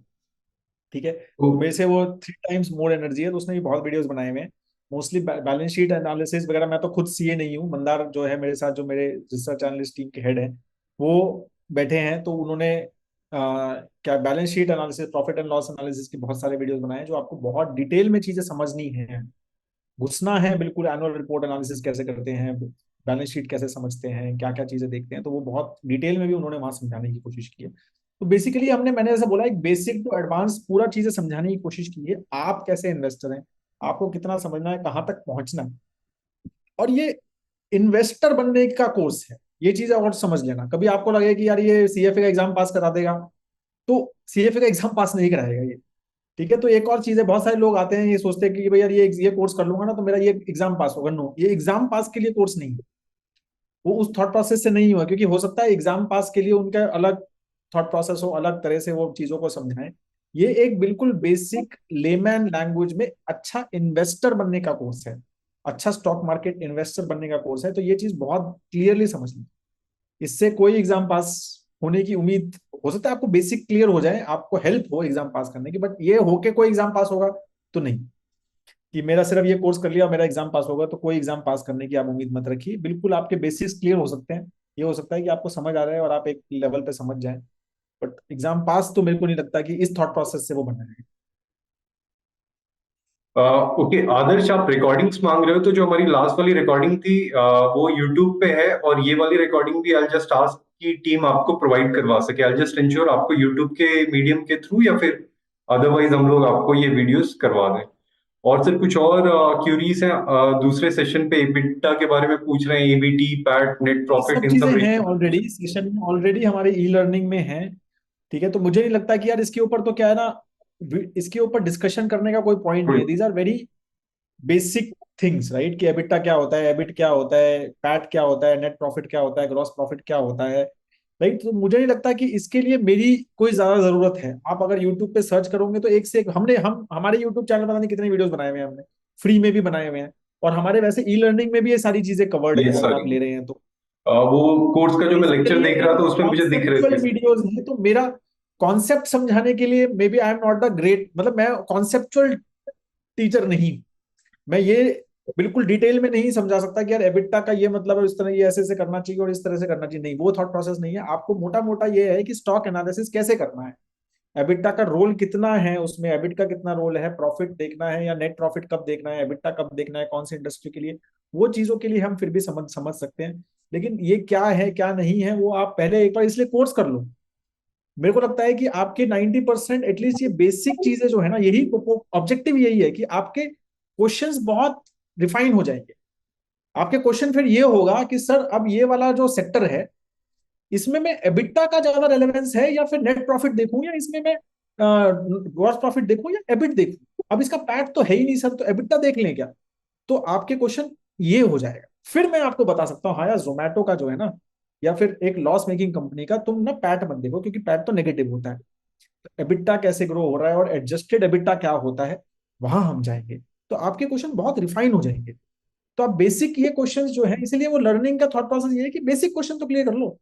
Speaker 1: ठीक है,
Speaker 2: तो
Speaker 1: तो मेरे से वो 3 टाइम्स मोर एनर्जी है, तो उसने भी बहुत वीडियोस बनाए हुए हैं। मोस्टली बैलेंस शीट एनालिसिस वगैरह। मैं तो खुद सीए नहीं हूँ, मंदार जो है मेरे साथ, जो मेरे रिसर्च एनालिस्ट टीम के हेड है, वो बैठे हैं। तो उन्होंने क्या balance sheet analysis, profit and loss analysis की बहुत सारे वीडियोस बनाए हैं, जो आपको बहुत डिटेल में चीजें समझनी है, घुसना है बिल्कुल। एनुअल रिपोर्ट एनालिसिस कैसे करते हैं, बैलेंस शीट कैसे समझते हैं, क्या क्या चीजें देखते हैं, तो वो बहुत डिटेल में भी उन्होंने वहां समझाने की कोशिश की है। तो बेसिकली मैंने ऐसा बोला, एक बेसिक टू एडवांस पूरा चीजें समझाने की कोशिश की है। आप कैसे इन्वेस्टर हैं, आपको कितना समझना है, कहाँ तक पहुंचना है। और ये इन्वेस्टर बनने का कोर्स है, ये चीज और समझ लेना। कभी आपको लगे कि यार ये सीएफए का एग्जाम पास करा देगा, तो सीएफए का एग्जाम पास नहीं कराएगा ये। ठीक है, तो एक और चीज है, बहुत सारे लोग आते हैं ये सोचते हैं कि भाई यार ये कोर्स कर लूंगा ना तो मेरा ये एग्जाम पास होगा। नो, ये एग्जाम पास के लिए कोर्स नहीं है। वो उस थॉट प्रोसेस से नहीं हुआ, क्योंकि हो सकता है एग्जाम पास के लिए उनका अलग थॉट प्रोसेस हो, अलग तरह से वो चीजों को समझाएं। ये एक बिल्कुल बेसिक लेमैन लैंग्वेज में अच्छा इन्वेस्टर बनने का कोर्स है, अच्छा स्टॉक मार्केट इन्वेस्टर बनने का कोर्स है। तो ये चीज बहुत क्लियरली समझ ली। इससे कोई एग्जाम पास होने की उम्मीद, हो सकता है आपको बेसिक क्लियर हो जाए, आपको हेल्प हो एग्जाम पास करने की, बट ये होके कोई एग्जाम पास होगा तो नहीं, कि मेरा सिर्फ ये कोर्स कर लिया और मेरा एग्जाम पास होगा। तो कोई एग्जाम पास करने की आप उम्मीद मत रखिए। बिल्कुल आपके बेसिक्स क्लियर हो सकते हैं, ये हो सकता है कि आपको समझ आ रहा है और आप एक लेवल पे समझ जाएं, बट एग्जाम पास तो मेरे को नहीं लगता कि इस थॉट प्रोसेस से वो बना है।
Speaker 2: ओके आदर्श, आप रिकॉर्डिंग्स मांग रहे हो, तो जो हमारी लास्ट वाली रिकॉर्डिंग थी वो यूट्यूब पे है, और ये वाली रिकॉर्डिंग भी आई जस्ट आस्क की टीम आपको प्रोवाइड करवा सके। आई जस्ट इंश्योर आपको यूट्यूब के मीडियम के थ्रू, या फिर अदरवाइज हम लोग आपको ये वीडियोस करवा दें। और सर कुछ और क्यूरीज हैं? दूसरे सेशन पे एबिटा के बारे में पूछ रहे हैं, एबीटी, पैट, नेट
Speaker 1: ये
Speaker 2: प्रॉफिट,
Speaker 1: सब
Speaker 2: इन
Speaker 1: चीजें
Speaker 2: सब
Speaker 1: हैं
Speaker 2: रेशियो।
Speaker 1: ऑलरेडी सेशन में, ऑलरेडी हमारे ई लर्निंग में है। ठीक है, तो मुझे नहीं लगता कि यार इसके ऊपर तो क्या है ना, इसके ऊपर डिस्कशन करने का कोई पॉइंट नहीं है। These are very basic things, right? कि एबिटा क्या होता है, एबिट क्या होता है, पैट क्या होता है, नेट प्रॉफिट क्या होता है, ग्रॉस प्रॉफिट क्या होता है, राइट? तो मुझे नहीं लगता कि इसके लिए मेरी कोई ज्यादा जरूरत है। आप अगर यूट्यूब पे सर्च करोगे तो एक से एक हम हमारे यूट्यूब चैनल पता नहीं कितने वीडियोस बनाए हुए हैं हमने, फ्री में भी बनाए हुए हैं। और हमारे वैसे ई लर्निंग में भी ये सारी चीजें कवर्ड
Speaker 2: ये
Speaker 1: है अगर आप
Speaker 2: सारी
Speaker 1: ले रहे हैं तो।
Speaker 2: वो कोर्स का जो मैं लेक्चर
Speaker 1: बेसिकली
Speaker 2: देख
Speaker 1: ये
Speaker 2: रहा
Speaker 1: एक
Speaker 2: था उसमें मुझे दिख रहे
Speaker 1: कॉन्सेप्चुअल
Speaker 2: थे।
Speaker 1: वीडियोस हैं, तो मेरा कॉन्सेप्ट समझाने के लिए maybe I am not the great, मतलब मैं कॉन्सेप्चुअल टीचर नहीं। मैं ये बिल्कुल डिटेल में नहीं समझा सकता कि यार एबिटा का ये मतलब है, इस तरह ये ऐसे ऐसे करना चाहिए और इस तरह से करना चाहिए, नहीं, वो थॉट प्रोसेस नहीं है। आपको मोटा मोटा ये है कि स्टॉक एनालिसिस कैसे करना है, एबिटा का रोल कितना है उसमें, एबिट का कितना रोल है, प्रॉफिट देखना है या नेट प्रॉफिट कब देखना है, एबिटा कब देखना है, कौन सी इंडस्ट्री के लिए, वो चीजों के लिए हम फिर भी समझ समझ सकते हैं। लेकिन ये क्या है क्या नहीं है, वो आप पहले एक बार इसलिए कोर्स कर लो। मेरे को लगता है कि आपके 90% एटलीस्ट ये बेसिक चीजें जो है ना, यही ऑब्जेक्टिव यही है कि आपके क्वेश्चंस बहुत रिफाइन हो जाएंगे। आपके क्वेश्चन फिर ये होगा कि सर अब ये वाला जो सेक्टर है, इसमें मैं एबिटा का ज्यादा रेलेवेंस है या फिर नेट प्रॉफिट देखूं, या इसमें मैं ग्रॉस प्रॉफिट देखूं या एबिट देखूं। अब इसका पैट तो है ही नहीं सर, तो एबिटा देख लें क्या? तो आपके क्वेश्चन ये हो जाएगा। फिर मैं आपको बता सकता हूँ, हाँ यार जोमेटो का जो है ना, या फिर एक लॉस मेकिंग कंपनी का, तुम ना पैट मत देखो, क्योंकि पैट तो नेगेटिव होता है। एबिटा कैसे ग्रो हो रहा है और एडजस्टेड एबिटा क्या होता है, वहां हम जाएंगे। तो आपके क्वेश्चन बहुत रिफाइन हो जाएंगे। तो आप बेसिक ये क्वेश्चंस जो है, इसलिए वो लर्निंग का थॉट प्रोसेस ये है कि बेसिक क्वेश्चन तो क्लियर कर लो।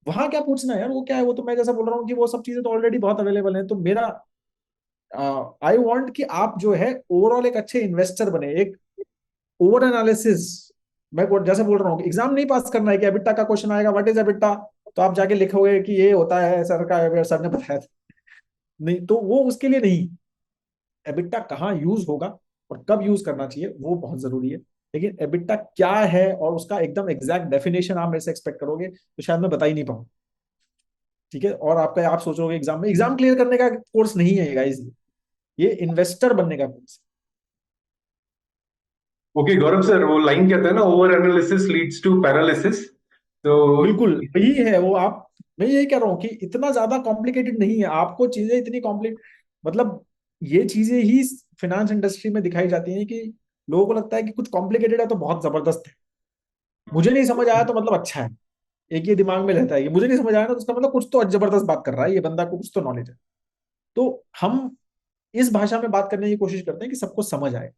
Speaker 1: वहां क्या पूछना है यार, वो क्या है, वो तो मैं जैसा बोल रहा हूँ कि वो सब चीजें तो ऑलरेडी बहुत अवेलेबल है। तो मेरा आई वांट कि आप जो है ओवरऑल एक अच्छे इन्वेस्टर बने, एक ओवर एनालिसिस। मैं जैसे बोल रहा हूँ, एग्जाम नहीं पास करना है कि एबिटा का क्वेश्चन आएगा, व्हाट इज एबिटा, तो आप जाके लिखोगे कि ये होता है सर का, सर ने बताया था। नहीं, तो वो उसके लिए नहीं। एबिटा कहाँ यूज होगा और कब यूज करना चाहिए वो बहुत जरूरी है। लेकिन एबिटा क्या है और उसका एकदम एग्जैक्ट डेफिनेशन आप मेरे से एक्सपेक्ट करोगे तो शायद मैं बता ही नहीं पाऊँ। ठीक है, और आपका आप सोचोगे एग्जाम में, एग्जाम क्लियर करने का कोर्स नहीं है गाइस, ये इन्वेस्टर बनने का कोर्स
Speaker 2: ओके गौरव सर, वो लाइन कहते हैं ना, over analysis leads to paralysis. तो
Speaker 1: है। बिल्कुल वही है वो। आप, मैं यही कह रहा हूँ कि इतना ज्यादा कॉम्प्लिकेटेड नहीं है, आपको चीजें इतनी कॉम्प्लिकेट, मतलब ये चीजें ही फाइनेंस इंडस्ट्री में दिखाई जाती हैं कि लोगों को लगता है कि कुछ कॉम्प्लिकेटेड है तो बहुत जबरदस्त है, मुझे नहीं समझ आया तो मतलब अच्छा है। एक ये दिमाग में रहता है, ये मुझे नहीं समझ आया ना तो उसका मतलब कुछ तो जबरदस्त बात कर रहा है ये बंदा, को कुछ तो नॉलेज है। तो हम इस भाषा में बात करने की कोशिश करते हैं कि सबको समझ आए,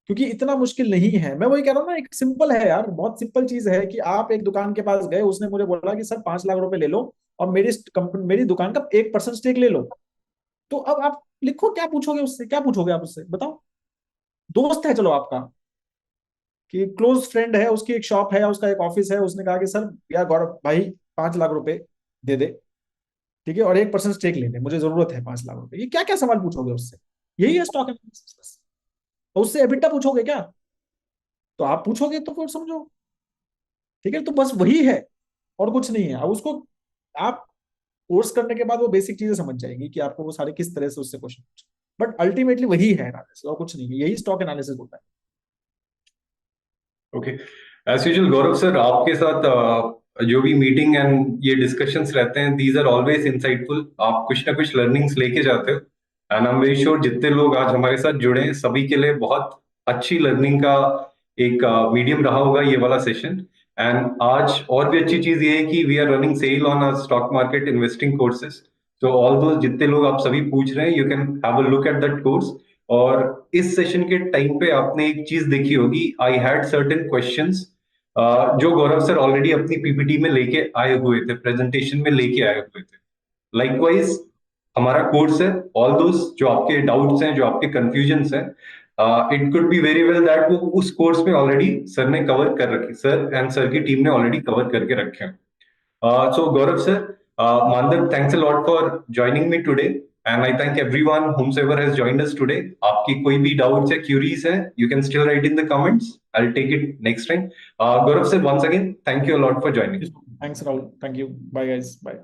Speaker 1: क्योंकि इतना मुश्किल नहीं है। मैं वही कह रहा हूँ ना, एक सिंपल है यार, बहुत सिंपल चीज है कि आप एक दुकान के पास गए, उसने मुझे बोला कि सर 5 लाख रुपए ले लो और मेरी कंपनी, मेरी दुकान का 1% स्टेक ले लो। तो अब आप लिखो, क्या पूछोगे उससे, क्या पूछोगे आप उससे, बताओ। दोस्त है चलो आपका, कि क्लोज फ्रेंड है, उसकी एक शॉप है या उसका एक ऑफिस है, उसने कहा कि सर यार गौरव भाई 5 लाख रुपए दे दे, ठीक है, और 1% स्टेक ले ले, मुझे जरूरत है 5 लाख रुपए। ये क्या क्या सवाल पूछोगे उससे? यही है स्टॉक एनालिसिस। और उससे एबिटा पूछोगे क्या? तो आप पूछोगे तो फिर समझो, ठीक है, तो बस वही है और कुछ नहीं है। अब उसको आप कोर्स करने के बाद वो बेसिक चीजें समझ जाएंगी कि आपको वो सारे किस तरह से उससे क्वेश्चन पूछे। बट अल्टीमेटली वही है एनालिसिस और कुछ नहीं है, यही स्टॉक एनालिसिस होता है।
Speaker 2: ओके, एज यूजुअल गौरव सर, आपके साथ जो भी मीटिंग एंड ये डिस्कशंस रहते हैं, दीज आर ऑलवेज इंसाइटफुल। आप कुछ ना कुछ लर्निंग्स लेके जाते हो, and I am very sure जितने लोग आज हमारे साथ जुड़े हैं सभी के लिए बहुत अच्छी लर्निंग का एक मीडियम रहा होगा ये वाला सेशन। एंड आज और भी अच्छी चीज ये है कि we are running sale on our stock market investing courses. तो ऑल दो जितने लोग आप सभी पूछ रहे हैं, you can have a look at that course. और इस सेशन के टाइम पे आपने एक चीज देखी होगी, आई हैड सर्टेन क्वेश्चंस जो गौरव सर ऑलरेडी अपनी पीपीटी में लेके आए हुए थे, प्रेजेंटेशन में लेके आए हुए थे। लाइकवाइज हमारा कोर्स है, ऑल दोस जो आपके डाउट्स हैं, जो आपके कंफ्यूजन्स हैं, it could be very well that वो उस कोर्स में ऑलरेडी सर ने कवर कर रखे, सर एंड सर की टीम ने ऑलरेडी कवर करके रखे हैं। So Gaurav sir, Mandav, thanks a lot for joining me today, and I thank everyone whomsoever has joined us today. आपकी कोई भी doubts या queries हैं, you can still write in the comments. I'll take it next time. Gaurav sir, once again, thank you a lot for joining.
Speaker 1: Thanks Rahul, thank you, bye guys, bye.